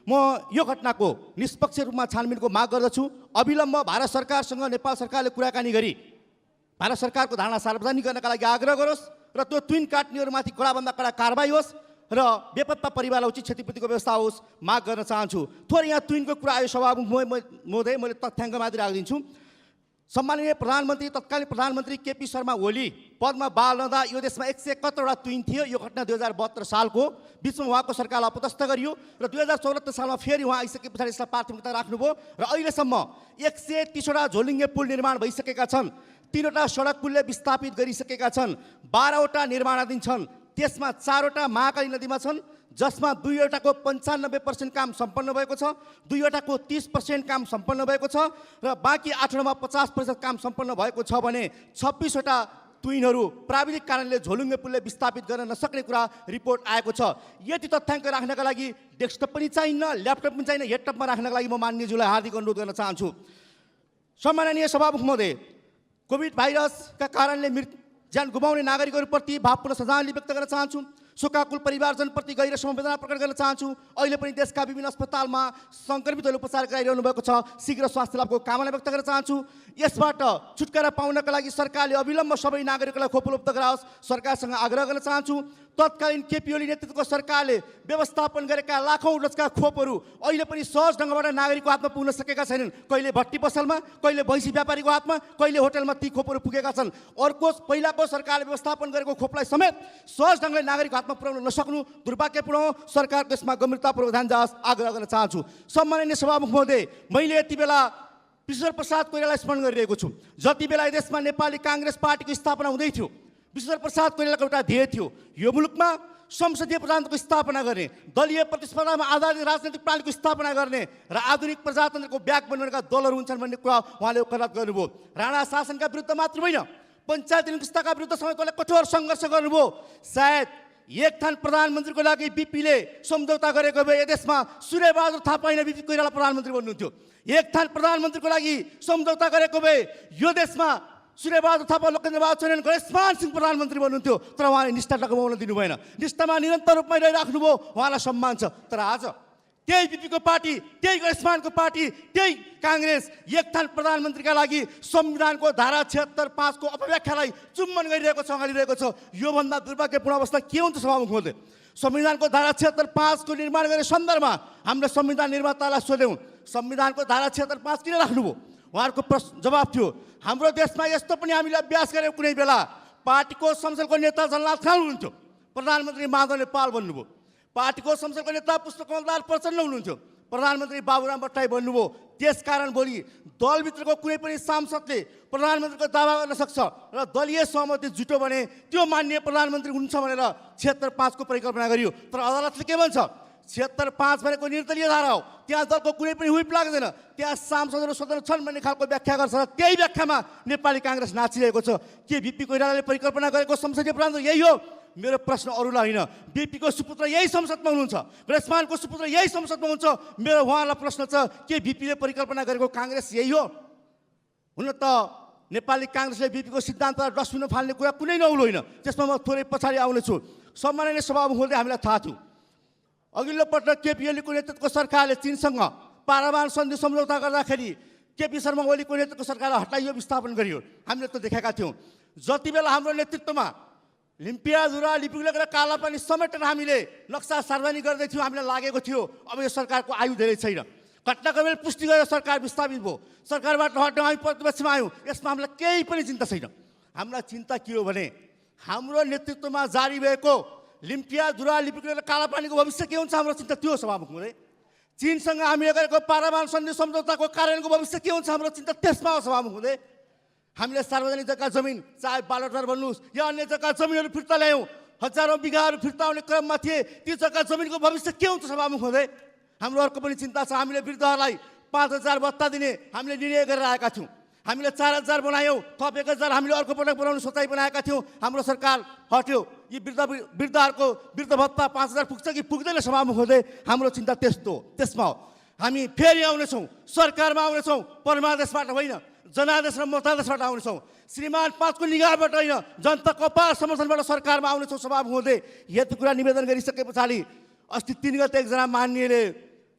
म यो घटनाको निष्पक्ष रूपमा छानबिनको माग गर्दछु। अविलम्ब भारत सरकारसँग नेपाल सरकारले कुराकानी गरी भारत सरकारको धारणा सार्वजनिक गर्नका लागि आग्रह गरोस् र त्यो तुइन काट्नेहरूमाथि कडाभन्दा कडा कारबाही होस् र बेपत्ता परिवारलाई उचित क्षतिपूर्तिको व्यवस्था होस् माग गर्न चाहन्छु। थोरै यहाँ तुइनको कुरा आयो सभामुख महोदय, मैले तथ्याङ्क माथि राखिदिन्छु। सम्माननीय प्रधानमन्त्री, तत्कालीन प्रधानमन्त्री केपी शर्मा ओली पदमा रहँदा यो देशमा 171वटा तुइन थियो। यो घटना 2072 सालको बिचमा उहाँको सरकारलाई अपदस्थ गरियो र 2074 सालमा फेरि उहाँ आइसके पछाडि यसलाई प्राथमिकता राख्नुभयो र अहिलेसम्म 130वटा झोलुङ्गे पुल निर्माण भइसकेका छन्। 3वटा सडक पुलले विस्थापित गरिसकेका छन्। 12वटा निर्माणाधीन छन्। त्यसमा 4वटा महाकाली नदीमा छन्, जसमा 2वटाको 95% काम सम्पन्न भएको छ, 2वटाको 30% काम सम्पन्न भएको छ र बाँकी 8वटामा 50% काम सम्पन्न भएको छ भने 26वटा तुइनहरू प्राविधिक कारणले झोलुङ्गे पुलले विस्थापित गर्न नसक्ने कुरा रिपोर्ट आएको छ। यति तथ्याङ्क राख्नका लागि डेस्कटप पनि चाहिन्न, ल्यापटप पनि चाहिन्न, हेडटपमा राख्नका लागि म मान्यज्यूलाई हार्दिक अनुरोध गर्न चाहन्छु। सम्माननीय सभामुख महोदय, कोभिड भाइरसका कारणले ज्यान गुमाउने नागरिकहरूप्रति भावपूर्ण श्रद्धाञ्जली व्यक्त गर्न चाहन्छु। शोकाकुल परिवारजनप्रति गहिरो समवेदना प्रकट गर्न चाहन्छु। अहिले पनि देशका विभिन्न अस्पतालमा सङ्क्रमितहरूले उपचार गराइरहनु भएको छ। शीघ्र स्वास्थ्य लाभको कामना व्यक्त गर्न चाहन्छु। यसबाट छुटकारा पाउनका लागि सरकारले अविलम्ब सबै नागरिकलाई खोप उपलब्ध गराओस् सरकारसँग आग्रह गर्न चाहन्छु। तत्कालीन केपी ओली नेतृत्वको सरकारले व्यवस्थापन गरेका लाखौँ डोजका खोपहरू अहिले पनि सहज ढङ्गबाट नागरिकको हातमा पुग्न सकेका छैनन्। कहिले भट्टी पसलमा, कहिले भैँसी व्यापारीको हातमा, कहिले होटलमा ती खोपहरू पुगेका छन्। अर्को पहिलाको सरकारले व्यवस्थापन गरेको खोपलाई समेत सहज ढङ्गले नागरिकको हातमा पुर्याउन नसक्नु दुर्भाग्यपूर्ण हो। सरकारको यसमा गम्भीरतापूर्वक ध्यान जाओस् आग्रह गर्न चाहन्छु। सम्माननीय सभामुख महोदय, मैले यति बेला विश्वेश्वर प्रसाद कोइरालालाई स्मरण गरिरहेको छु। जति बेला देशमा नेपाली काङ्ग्रेस पार्टीको स्थापना हुँदै थियो, विश्वेश्वर प्रसाद कोइरालाको एउटा ध्येय थियो, यो मुलुकमा संसदीय प्रजातन्त्रको स्थापना गर्ने, दलीय प्रतिस्पर्धामा आधारित राजनैतिक प्रणालीको स्थापना गर्ने र आधुनिक प्रजातन्त्रको ब्याक बन्नेका दलहरू हुन्छन् भन्ने कुरा उहाँले वकालत गर्नुभयो। राणा शासनका विरुद्ध मात्र होइन, पञ्चायती व्यवस्थाका विरुद्ध समेत उहाँले कठोर सङ्घर्ष गर्नुभयो। सायद एक थान प्रधानमन्त्रीको लागि बिपीले सम्झौता गरेको भए यो देशमा सूर्यबहादुर थापा होइन बिपी कोइराला प्रधानमन्त्री बन्नुहुन्थ्यो। एक थान प्रधानमन्त्रीको लागि सम्झौता गरेको भए यो देशमा सूर्यबहादुर थापा, लोकेन्द्र बहादुर चौहान, गणेशमान सिंह प्रधानमन्त्री बन्नुहुन्थ्यो। तर उहाँले निष्ठा टकाउन दिनु भएन। निष्ठामा निरन्तर रूपमा रहिराख्नुभयो, उहाँलाई सम्मान छ। तर आज त्यही बिपीको पार्टी, त्यही गणेशमानको पार्टी, त्यही काङ्ग्रेस एक थान प्रधानमन्त्रीका लागि संविधानको धारा 76(5) को अपव्याख्यालाई चुम्बन गरिरहेको छ, अगाडिरहेको छ। योभन्दा दुर्भाग्यपूर्ण अवस्था के हुन्छ सभामुख महोदय? संविधानको धारा 76(5) को निर्माण गर्ने सन्दर्भमा हामीले संविधान निर्मातालाई सोध्यौँ, संविधानको धारा 76(5) किन राख्नुभयो? उहाँहरूको प्रश्न जवाब थियो, हाम्रो देशमा यस्तो पनि हामीले अभ्यास गऱ्यौँ, कुनै बेला पार्टीको संसदको नेता झलनाथ खान हुनुहुन्थ्यो, प्रधानमन्त्री माधव नेपाल भन्नुभयो। पार्टीको संसदको नेता पुष्पकमलदास प्रचण्ड हुनुहुन्थ्यो, प्रधानमन्त्री बाबुराम भट्टराई भन्नुभयो। त्यसकारण भोलि दलभित्रको कुनै पनि सांसदले प्रधानमन्त्रीको दावा गर्न सक्छ र दलीय सहमति जुट्यो भने त्यो मान्य प्रधानमन्त्री हुन्छ भनेर 76(5) को परिकल्पना गरियो। तर अदालतले के भन्छ? 76(5) भनेको निर्दलीय धारा हो, त्यहाँ दलको कुनै पनि हुइप लाग्दैन, त्यहाँ सांसदहरू स्वतन्त्र छन् भन्ने खालको व्याख्या गर्छ र त्यही व्याख्यामा नेपाली काङ्ग्रेस नाचिरहेको छ। के बिपी कोइरालाले परिकल्पना गरेको संसदीय प्रणाली यही हो? मेरो प्रश्न अरूलाई होइन, बिपीको सुपुत्र यही संसदमा हुनुहुन्छ, गणेशमानको सुपुत्र यही संसदमा हुन्छ। मेरो उहाँलाई प्रश्न छ, के बिपीले परिकल्पना गरेको काङ्ग्रेस यही हो? हुन त नेपाली काङ्ग्रेसले बिपीको सिद्धान्तलाई डस्टबिनमा फाल्ने कुरा कुनै नौलो होइन, त्यसमा म थोरै पछाडि आउनेछु। सम्माननीय सभामुख महोदय, हामीलाई थाहा थियो अघिल्लो पटक केपी ओलीको नेतृत्वको सरकारले चीनसँग पारमाणु सन्धि सम्झौता गर्दाखेरि केपी शर्मा ओलीको नेतृत्वको सरकारलाई हटाइयो, विस्थापन गरियो। हामीले त देखेका थियौँ। जति बेला हाम्रो नेतृत्वमा लिम्पियाधुरा लिपिगुलेक र कालापानी समेटेर हामीले नक्सा सार्वजनिक गर्दै थियौँ, हामीलाई लागेको थियो अब यो सरकारको आयु धेरै छैन। घटनाक्रमले पुष्टि गरेर सरकार विस्थापित भयो, सरकारबाट हट्यौँ, हामी प्रतिपक्षमा आयौँ। यसमा हामीलाई केही पनि चिन्ता छैन। हामीलाई चिन्ता के हो भने हाम्रो नेतृत्वमा जारी भएको लिम्पियाधुरा लिपिगुलेक र कालापानीको भविष्य के हुन्छ, हाम्रो चिन्ता त्यो सभामुख हुँदै। चीनसँग हामीले गरेको पारमाणु सन्धि सम्झौताको कार्यान्वयनको भविष्य के हुन्छ, हाम्रो चिन्ता त्यसमा हो सभामुख हुँदै। हामीले सार्वजनिक जग्गा जमिन, चाहे बालुवाटार भन्नुहोस् या अन्य जग्गा जमिनहरू फिर्ता ल्यायौँ, हजारौँ बिघाहरू फिर्ता आउने क्रममा थिए। ती जग्गा जमिनको भविष्य के हुन्छ सभामुख हुँदै? हाम्रो अर्को पनि चिन्ता छ। हामीले वृद्धहरूलाई 5,000 भत्ता दिने हामीले निर्णय गरेर आएका थियौँ। हामीले 4,000 बनायौँ, थप 1,000 हामीले अर्को पटक बनाउने सोचाइ बनाएका थियौँ। हाम्रो सरकार हट्यो। यी वृद्धहरूको वृद्ध भत्ता 5,000 पुग्छ कि पुग्दैन सभामुख हुँदै? हाम्रो चिन्ता त्यसमा हो। हामी फेरि आउनेछौँ, सरकारमा आउनेछौँ, परमादेशबाट होइन, जनादेश र मतादेशबाट आउनेछौँ। श्रीमान 5 को निगाहबाट होइन, जनताको अपार समर्थनबाट सरकारमा आउनेछौँ सभामुख हुँदै। यति कुरा निवेदन गरिसके पछाडि अस्ति 3 गते एकजना मान्यले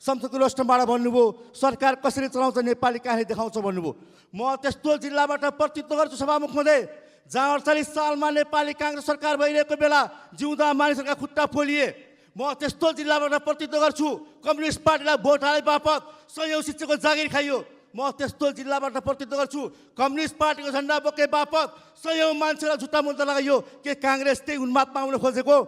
संसदको रोस्टमबाट भन्नुभयो, सरकार कसरी चलाउँछ नेपाली काङ्ग्रेस देखाउँछ भन्नुभयो। म त्यस्तो जिल्लाबाट प्रतिनिधित्व गर्छु सभामुख हुँदै, जहाँ 48 सालमा नेपाली काङ्ग्रेस सरकार भइरहेको बेला जिउँदा मानिसहरूका खुट्टा पोलिए। म त्यस्तो जिल्लाबाट प्रतिनिधित्व गर्छु। कम्युनिस्ट पार्टीलाई भोट हाले बापत सयौँ शिक्षकको जागिर खाइयो। म त्यस्तो जिल्लाबाट प्रतिनिधित्व गर्छु। कम्युनिस्ट पार्टीको झन्डा बोके बापत सयौँ मान्छेलाई झुट्टा मुद्दा लगाइयो। के काङ्ग्रेस त्यही उन्मादमा आउन खोजेको?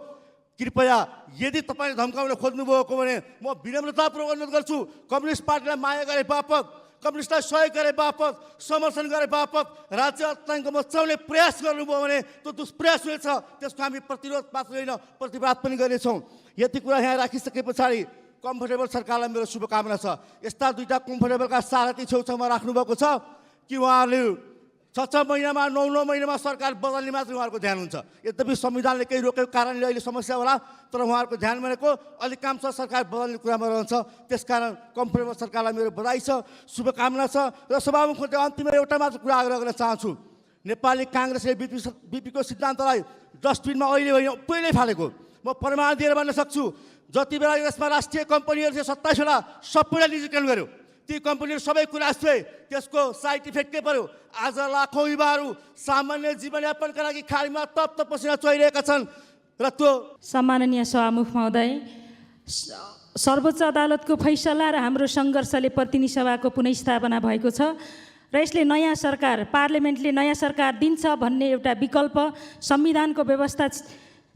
कृपया यदि तपाईँले धम्काउन खोज्नुभएको भने म विनम्रतापूर्वक अनुरोध गर्छु, कम्युनिस्ट पार्टीलाई माया गरे बापत, कम्युनिस्टलाई सहयोग गरे बापत, समर्थन गरे बापत राज्य अर्थतन्त्रको बचाउने प्रयास गर्नुभयो भने त्यो दुष्प्रयास हुनेछ। त्यसको हामी प्रतिरोध मात्र होइन, प्रतिवाद पनि गर्नेछौँ। यति कुरा यहाँ राखिसके पछाडि कम्फर्टेबल सरकारलाई मेरो शुभकामना छ। यस्ता 2टा कम्फर्टेबलका सारथी छेउछाउमा राख्नुभएको छ कि उहाँहरूले 6 महिनामा 9 महिनामा सरकार बदल्ने मात्रै उहाँहरूको ध्यान हुन्छ। यद्यपि संविधानले केही रोकेको कारणले अहिले समस्या होला, तर उहाँहरूको ध्यान भनेको अधिकांश सरकार बदल्ने कुरामा रहन्छ। त्यसकारण कम्फर्टेबल सरकारलाई मेरो बधाई छ, शुभकामना छ। र सभामुख अन्तिममा एउटा मात्र कुरा आग्रह गर्न चाहन्छु, नेपाली काङ्ग्रेसले बिपीको सिद्धान्तलाई डस्टबिनमा अहिले होइन पहिल्यै फालेको। म प्रमाण दिएर भन्न सक्छु, जति बेला यसमा राष्ट्रिय कम्पनीहरू थियो 27 वटा सबैलाई डिजिटल गर्यो। ती कम्पनीहरू सबै कुरा थिए, त्यसको साइड इफेक्ट के पर्यो? आज लाखौँ युवाहरू सामान्य जीवनयापनका लागि खाडीमा तप्त पसिना चोइरहेका छन्। र त्यो सम्माननीय सभामुख महोदय, सर्वोच्च अदालतको फैसला र हाम्रो सङ्घर्षले प्रतिनिधि सभाको पुनर्स्थापना भएको छ र यसले नयाँ सरकार, पार्लियामेन्टले नयाँ सरकार दिन्छ भन्ने एउटा विकल्प संविधानको व्यवस्था,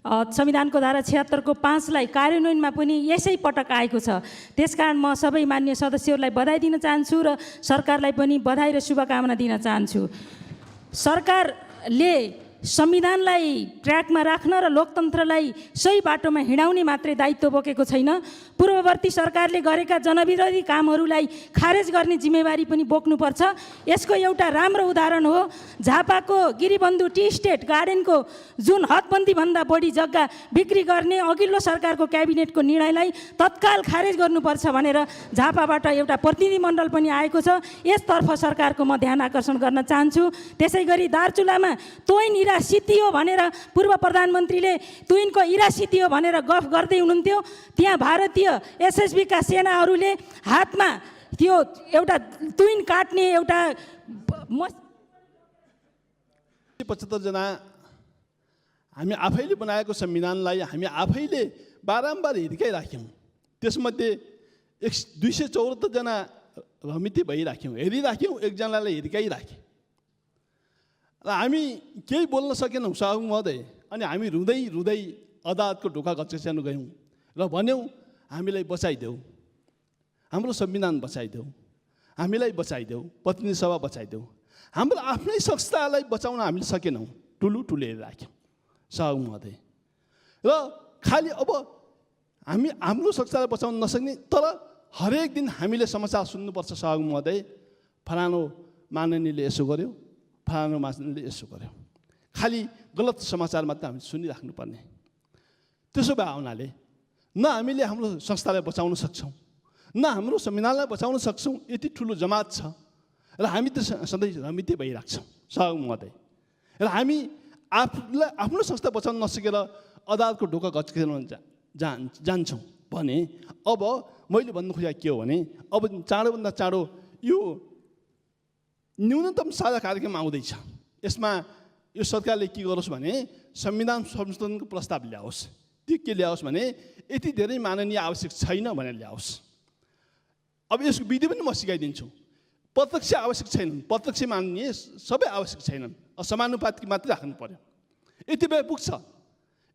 संविधानको धारा 76 को 5 लाई कार्यान्वयनमा पनि यसै पटक आएको छ। त्यसकारण म सबै मान्य सदस्यहरूलाई बधाई दिन चाहन्छु र सरकारलाई पनि बधाई र शुभकामना दिन चाहन्छु। सरकारले संविधानलाई ट्र्याकमा राख्न र लोकतन्त्रलाई सही बाटोमा हिँडाउने मात्रै दायित्व बोकेको छैन, पूर्ववर्ती सरकारले गरेका जनविरोधी कामहरूलाई खारेज गर्ने जिम्मेवारी पनि बोक्नुपर्छ। यसको एउटा राम्रो उदाहरण हो झापाको गिरिबन्धु टी स्टेट गार्डनको जुन हदबन्दीभन्दा बढी जग्गा बिक्री गर्ने अघिल्लो सरकारको क्याबिनेटको निर्णयलाई तत्काल खारेज गर्नुपर्छ भनेर झापाबाट एउटा प्रतिनिधिमण्डल पनि आएको छ। यसतर्फ सरकारको म ध्यान आकर्षण गर्न चाहन्छु। त्यसै गरी दार्चुलामा तोइन इरा सिद्धियो भनेर पूर्व प्रधानमन्त्रीले तुइनको इरा सिद्धियो भनेर गफ गर्दै हुनुहुन्थ्यो। त्यहाँ भारतीय एसएसबीका सेनाहरूले हातमा त्यो एउटा तुइन काट्ने एउटा 75 जना हामी आफैले बनाएको संविधानलाई हामी आफैले बारम्बार हिर्काइराख्यौँ। त्यसमध्ये 274 जना रमिते भइराख्यौँ, हेरिराख्यौँ, एकजनालाई हिर्काइराख्यौँ र हामी केही बोल्न सकेनौँ सभामुख महोदय। अनि हामी रुँदै रुँदै अदालतको ढोका घच्च्याउन गयौँ र भन्यौँ हामीलाई बचाइदेऊ, हाम्रो संविधान बचाइदेऊ, हामीलाई बचाइदेऊ, प्रतिनिधि सभा बचाइदेऊ। हाम्रो आफ्नै संस्थालाई बचाउन हामीले सकेनौँ, टुलेर राख्यौँ सभामुख महोदय। र खालि अब हामी हाम्रो संस्थालाई बचाउन नसक्ने, तर हरेक दिन हामीले समाचार सुन्नुपर्छ सभामुख महोदय, फलानो माननीयले यसो गर्यो, फलानो माननीयले यसो गर्यो। खालि गलत समाचार मात्र हामीले सुनिराख्नुपर्ने। त्यसो भए हुनाले न हामीले हाम्रो संस्थालाई बचाउन सक्छौँ, न हाम्रो संविधानलाई बचाउन सक्छौँ। यति ठुलो जमात छ र हामी त सधैँ रमिते भइराख्छौँ सभामुख महोदय। र हामी आफ्नो संस्था बचाउन नसकेर अदालतको ढोका घच्काउन जान्छौँ भने अब मैले भन्नु खोजेको के हो भने, अब चाँडोभन्दा चाँडो यो न्यूनतम साझा कार्यक्रम आउँदैछ। यसमा यो सरकारले के गरोस् भने संविधान संशोधनको प्रस्ताव ल्याओस्। त्यो के ल्याओस् भने यति धेरै माननीय आवश्यक छैन भनेर ल्याओस्। अब यसको विधि पनि म सिकाइदिन्छु। प्रत्यक्ष आवश्यक छैनन्, प्रत्यक्ष माननीय सबै आवश्यक छैनन्, समानुपातिक मात्रै राख्नु पर्यो। यति बेला पुग्छ।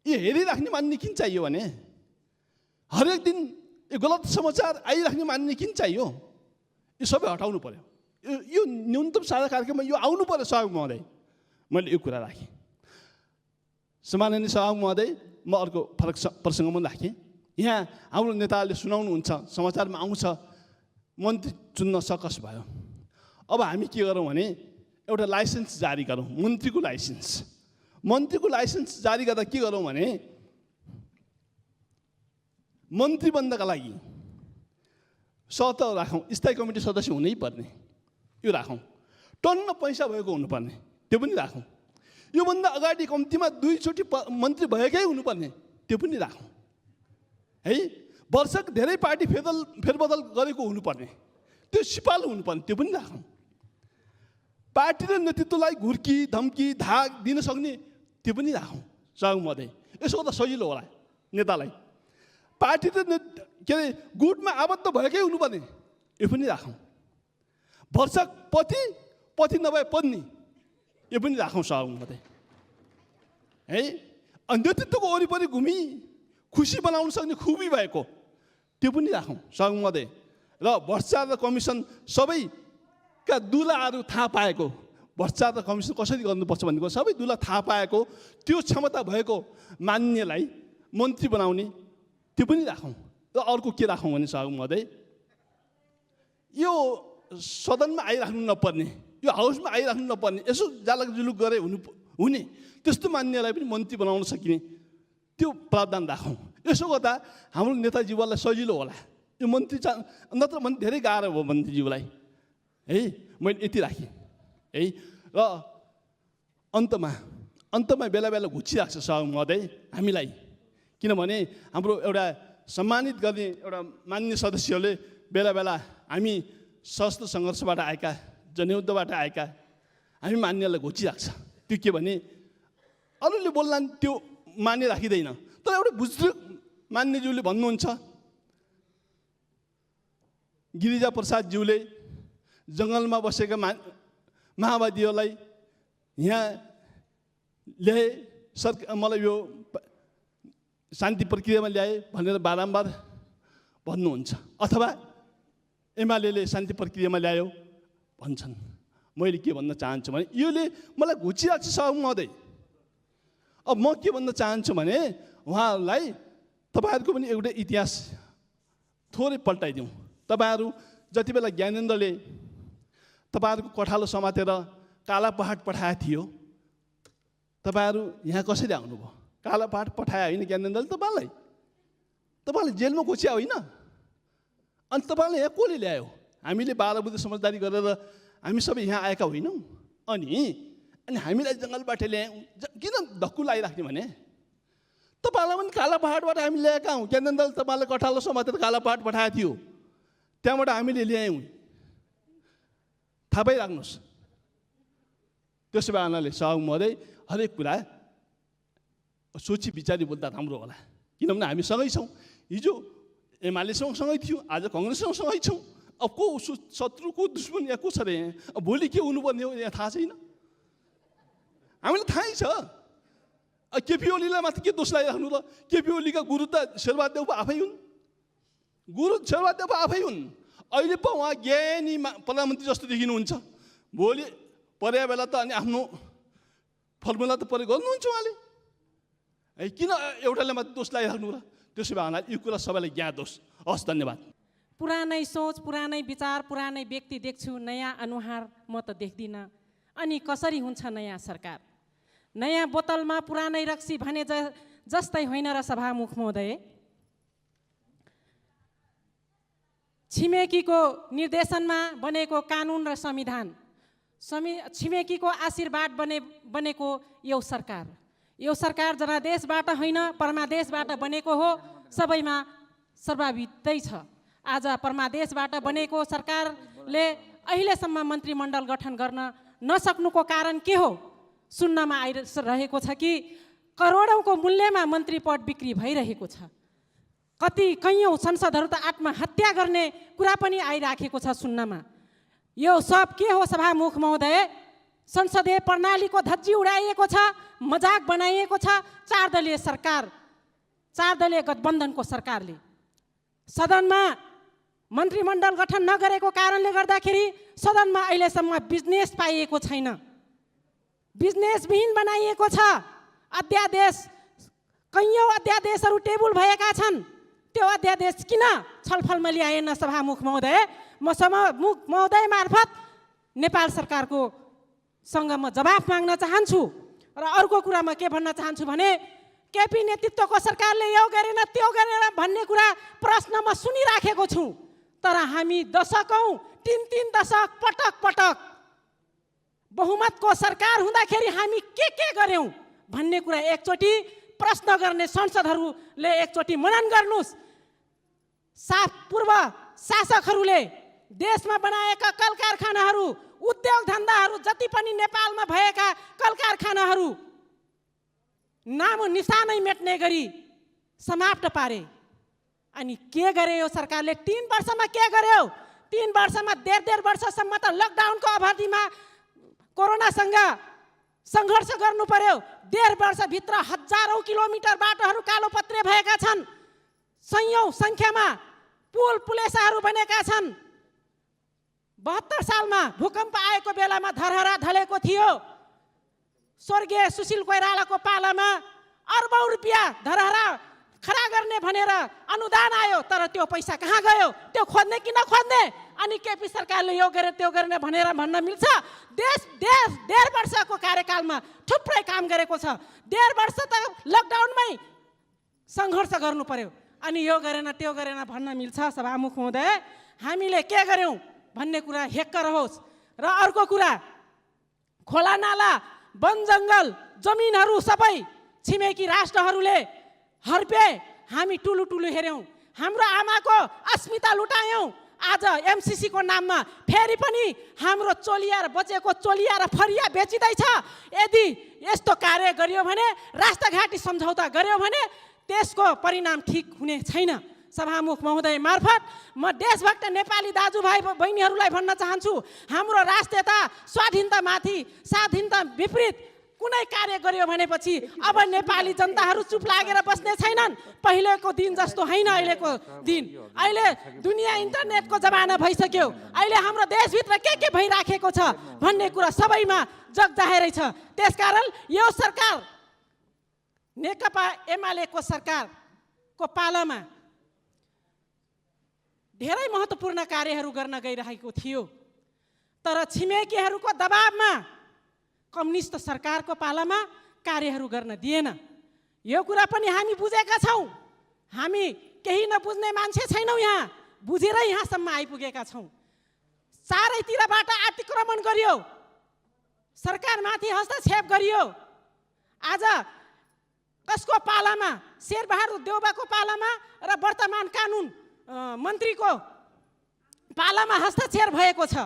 यो हेरिराख्ने मान्ने किन चाहियो भने, हरेक दिन यो गलत समाचार आइराख्ने मान्ने किन चाहियो? यो सबै हटाउनु पर्यो। यो न्यूनतम साझा कार्यक्रममा यो आउनु पर्यो सभामुख महोदय। मैले यो कुरा राखेँ। सम्माननीय सभामुख महोदय, म अर्को फरक प्रसङ्ग पनि राखेँ। यहाँ हाम्रो नेताहरूले सुनाउनुहुन्छ, समाचारमा आउँछ मन्त्री चुन्न सकस भयो। अब हामी के गरौँ भने एउटा लाइसेन्स जारी गरौँ, मन्त्रीको लाइसेन्स। मन्त्रीको लाइसेन्स जारी गर्दा के गरौँ भने मन्त्री बन्नका लागि शर्त राखौँ, स्थायी कमिटी सदस्य हुनै पर्ने, यो राखौँ। टन्न पैसा भएको हुनुपर्ने, त्यो पनि राखौँ। योभन्दा अगाडि कम्तीमा 2 चोटि मन्त्री भएकै हुनुपर्ने, त्यो पनि राखौँ है। वर्षक धेरै पार्टी फेरबदल गरेको हुनुपर्ने, त्यो सिपालु हुनुपर्ने, त्यो पनि राखौँ। पार्टी र नेतृत्वलाई घुर्की धम्की धाक दिन सक्ने, त्यो पनि राखौँ सभामुख महोदय। यसो गर्दा सजिलो होला नेतालाई। पार्टी र के अरे गुटमा आबद्ध भएकै हुनुपर्ने, यो पनि राखौँ। वर्षक पति नभए पत्नी, यो पनि राखौँ सभामुख महोदय है। अनि नेतृत्वको वरिपरि घुमी खुसी बनाउन सक्ने खुबी भएको, त्यो पनि राखौँ सभामुख महोदय। र भ्रष्टाचार र कमिसन सबैका दुलाहरू थाहा पाएको, भ्रष्टाचार र कमिसन कसरी गर्नुपर्छ भन्ने कुरा सबै दुला थाहा पाएको, त्यो क्षमता भएको मान्यलाई मन्त्री बनाउने, त्यो पनि राखौँ। र अर्को के राखौँ भने सभामुख महोदय, यो सदनमा आइराख्नु नपर्ने, यो हाउसमा आइराख्नु नपर्ने, यसो जालक जुलुक गरे हुने त्यस्तो मान्यलाई पनि मन्त्री बनाउन सकिने, त्यो प्रावधान राखौँ। यसो गर्दा हाम्रो नेताजीहरूलाई सजिलो होला। यो मन्त्री नत्र भने धेरै गाह्रो हो मन्त्रीज्यूलाई है। मैले यति राखेँ है। र अन्तमा बेला बेला घुचिरहेको छ सभामुख महोदय हामीलाई, किनभने हाम्रो एउटा सम्मानित गर्ने एउटा मान्य सदस्यहरूले बेला बेला हामी सशस्त्र सङ्घर्षबाट आएका, जनयुद्धबाट आएका हामी मान्यलाई घोचिरहेको छ। त्यो के भने अरूले बोल्ला त्यो मान्य राखिँदैन, तर एउटा बुजुर्ग मान्यज्यूले भन्नुहुन्छ, गिरिजा प्रसादज्यूले जङ्गलमा बसेका माओवादीहरूलाई यहाँ ल्याए, मलाई यो शान्ति प्रक्रियामा ल्याए भनेर बारम्बार भन्नुहुन्छ, अथवा एमाले शान्ति प्रक्रियामा ल्यायो भन्छन्। मैले के भन्न चाहन्छु भने योले मलाई घुचिरहेको छ सभामुख महोदय। अब म के भन्न चाहन्छु भने उहाँहरूलाई तपाईँहरूको पनि एउटा इतिहास थोरै पल्टाइदिउँ। तपाईँहरू जति बेला ज्ञानेन्द्रले तपाईँहरूको कठालो समातेर काला पहाड पठाएको थियो, तपाईँहरू यहाँ कसरी आउनुभयो? काला पहाड पठाए होइन ज्ञानेन्द्रले तपाईँलाई जेलमा घोचिया होइन? अनि तपाईँलाई यहाँ कसले ल्यायो? हामीले 12 बुधे समझदारी गरेर हामी सबै यहाँ आएका होइनौँ। अनि हामीलाई जङ्गलबाट ल्यायौँ, किन धक्कु लगाइराख्ने भने तपाईँलाई पनि काला पहाडबाट हामी ल्याएका हौँ। ज्ञानेन्द्रले तपाईँलाई कठालो समातेर काला पहाड पठाएको थियो, त्यहाँबाट हामीले ल्यायौँ। थाहा पाइराख्नुहोस्। त्यसो भए हुनाले सभामुख महोदय हरेक कुरा सोची विचारी बोल्दा राम्रो होला। किनभने हामी सँगै छौँ। हिजो एमालेसँग सँगै थियो, आज कङ्ग्रेससँग सँगै छौँ। अब को शत्रु को दुश्मन यहाँ को छ र यहाँ? अब भोलि के हुनुपर्ने हो यहाँ थाहा छैन, हामीलाई थाहै छ। केपी ओलीलाई मात्र के दोष लगाइराख्नु र? केपी ओलीका गुरु त शेरबहादेव पो आफै हुन्, गुरु शेरबहादेव पो आफै हुन्। अहिले पो उहाँ ज्ञानी प्रधानमन्त्री जस्तो देखिनुहुन्छ, भोलि पर्या बेला त अनि आफ्नो फर्मुला त प्रयोग गर्नुहुन्छ उहाँले। किन एउटाले मात्र दोष लगाइराख्नु र? त्यसो भए हुनाले यो कुरा सबैलाई ज्ञात होस्। हस्, धन्यवाद। पुरानै सोच, पुरानै विचार, पुरानै व्यक्ति देख्छु, नयाँ अनुहार म त देख्दिनँ। अनि कसरी हुन्छ नयाँ सरकार? नयाँ बोतलमा पुरानै रक्सी भने जस्तै होइन र सभामुख महोदय। छिमेकीको निर्देशनमा बनेको कानुन र संविधान, छिमेकीको आशीर्वाद बनेको यो सरकार, यो सरकार जनादेशबाट होइन परमादेशबाट बनेको हो, सबैमा सर्वाभित्तै छ। आज परमादेशबाट बनेको सरकारले अहिलेसम्म मन्त्रीमण्डल गठन गर्न नसक्नुको कारण के हो? सुन्नमा आइरहेको छ कि करोडौँको मूल्यमा मन्त्री पद बिक्री भइरहेको छ। कैयौँ संसदहरू त आत्महत्या गर्ने कुरा पनि आइराखेको छ सुन्नमा। यो सब के हो सभामुख महोदय? संसदीय प्रणालीको धज्जी उडाइएको छ, मजाक बनाइएको छ। 4 दलीय सरकार, 4 दलीय गठबन्धनको सरकारले सदनमा मन्त्रीमण्डल गठन नगरेको कारणले गर्दाखेरि सदनमा अहिलेसम्म बिजनेस पाइएको छैन, बिजनेसविहीन बनाइएको छ। अध्यादेश, कैयौँ अध्यादेशहरू टेबुल भएका छन्। त्यो अध्यादेश किन छलफलमा ल्याएन सभामुख महोदय? म सभामुख महोदय मार्फत नेपाल सरकारको सँग म जवाफ माग्न चाहन्छु। र अर्को कुरा म के भन्न चाहन्छु भने केपी नेतृत्वको सरकारले यो गरेन त्यो गरेन भन्ने कुरा प्रश्न म सुनिराखेको छु। तर हामी दशकौँ, 3 दशक पटक पटक बहुमतको सरकार हुँदाखेरि हामी के गर्यौँ भन्ने कुरा एकचोटि प्रश्न गर्ने संसदहरूले एकचोटि मनन गर्नुहोस्। पूर्व शासकहरूले देशमा बनाएका कल कारखानाहरू, उद्योग धन्दाहरू, जति पनि नेपालमा भएका कल कारखानाहरू नाम निशानै मेट्ने गरी समाप्त पारे। अनि के गरे यो सरकारले? 3 वर्षमा के गर्यो? 3 वर्षमा 1.5 वर्षसम्म त लकडाउनको अवधिमा कोरोनासँग सङ्घर्ष गर्नु पर्यो। 1.5 वर्षभित्र हजारौँ किलोमिटर बाटोहरू कालोपत्रे भएका छन्, सयौँ सङ्ख्यामा पुल पुलेसाहरू बनेका छन्। 72 सालमा भूकम्प आएको बेलामा धरहरा ढलेको थियो। स्वर्गीय सुशील कोइरालाको पालामा अर्बौँ रुपियाँ धरहरा खडा गर्ने भनेर अनुदान आयो, तर त्यो पैसा कहाँ गयो? त्यो खोज्ने कि नखोज्ने? अनि केपी सरकारले यो गरे त्यो गर्ने भनेर भन्न मिल्छ? देश 1.5 वर्षको कार्यकालमा थुप्रै काम गरेको छ। 1.5 वर्ष त लकडाउनमै सङ्घर्ष गर्नु पर्यो। अनि यो गरेन त्यो गरेन भन्न मिल्छ सभामुख महोदय? हामीले के गर्यौँ भन्ने कुरा हेक्क रहोस्। र अर्को कुरा, खोला नाला, वन जङ्गल, जमिनहरू सबै छिमेकी राष्ट्रहरूले हर्पे, हामी टुलु हेऱ्यौँ, हाम्रो आमाको अस्मिता लुटायौँ। आज एमसीसीको नाममा फेरि पनि हाम्रो चोलिया र बचेको चोलिया र फरिया बेचिँदैछ। यदि यस्तो कार्य गरियो भने, राष्ट्रघाटी सम्झौता गरियो भने त्यसको परिणाम ठिक हुने छैन। सभामुख महोदय मार्फत म देशभक्त नेपाली दाजुभाइ बहिनीहरूलाई भन्न चाहन्छु, हाम्रो राष्ट्रियता, स्वाधीनतामाथि, स्वाधीनता विपरीत कुनै कार्य गरियो भनेपछि अब नेपाली जनताहरू चुप लागेर बस्ने छैनन्। पहिलेको दिन जस्तो होइन अहिलेको दिन। अहिले दुनियाँ इन्टरनेटको जमाना भइसक्यो। अहिले हाम्रो देशभित्र के भइराखेको छ भन्ने कुरा सबैमा जगजाहेरै छ। त्यसकारण यो सरकार, नेकपा एमालेको सरकारको पालामा धेरै महत्त्वपूर्ण कार्यहरू गर्न गइरहेको थियो, तर छिमेकीहरूको दबावमा कम्युनिस्ट सरकारको पालामा कार्यहरू गर्न दिएन। यो कुरा पनि हामी बुझेका छौँ। हामी केही नबुझ्ने मान्छे छैनौँ, यहाँ बुझेरै यहाँसम्म आइपुगेका छौँ। चारैतिरबाट अतिक्रमण गरियो, सरकारमाथि हस्तक्षेप गरियो। आज कसको पालामा? शेरबहादुर देउबाको पालामा र वर्तमान कानुन मन्त्रीको पालामा हस्तक्षेप भएको छ।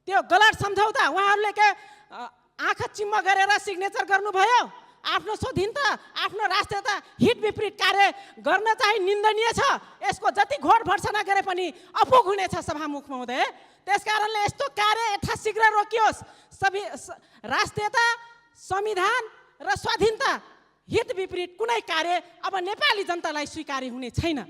त्यो गलत सम्झौता, उहाँहरूले के आँखा चिम्म गरेर सिग्नेचर गर्नुभयो? आफ्नो स्वाधीनता, आफ्नो राष्ट्रियता हित विपरीत कार्य गर्न चाहिँ निन्दनीय छ। यसको जति घोर भर्सना गरे पनि अपुग हुनेछ सभामुख महोदय। त्यसकारणले यस्तो कार्य यथाशीघ्र रोकियोस्। राष्ट्रियता, संविधान र स्वाधीनता हित विपरीत कुनै कार्य अब नेपाली जनतालाई स्वीकार्य हुने छैन।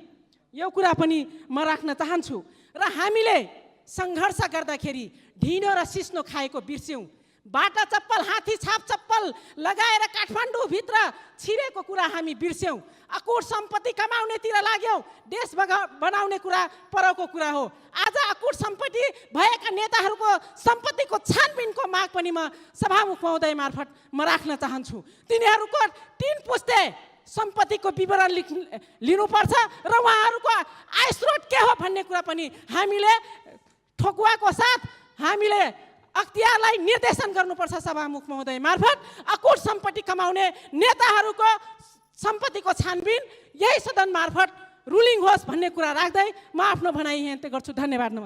यो कुरा पनि म राख्न चाहन्छु। र हामीले सङ्घर्ष गर्दाखेरि ढिँडो र सिस्नो खाएको बिर्स्यौँ। बाटा चप्पल, हात्ती छाप चप्पल लगाएर काठमाडौँभित्र छिरेको कुरा हामी बिर्स्यौँ। अकुट सम्पत्ति कमाउनेतिर लाग्यौँ। देश बनाउने कुरा परको कुरा हो। आज अकुट सम्पत्ति भएका नेताहरूको सम्पत्तिको छानबिनको माग पनि म सभामुख महोदय मार्फत म राख्न चाहन्छु। तिनीहरूको 3 पुस्ते सम्पत्तिको विवरण लिनुपर्छ र उहाँहरूको आय स्रोत के हो भन्ने कुरा पनि हामीले ठोकुवाको साथ हामीले अख्तियारलाई निर्देशन गर्नुपर्छ सभामुख महोदय मार्फत। अकुट सम्पत्ति कमाउने नेताहरूको सम्पत्तिको छानबिन यही सदन मार्फत रुलिङ होस् भन्ने कुरा राख्दै म आफ्नो भनाइ यहाँ गर्छु। धन्यवाद, नमस्कार।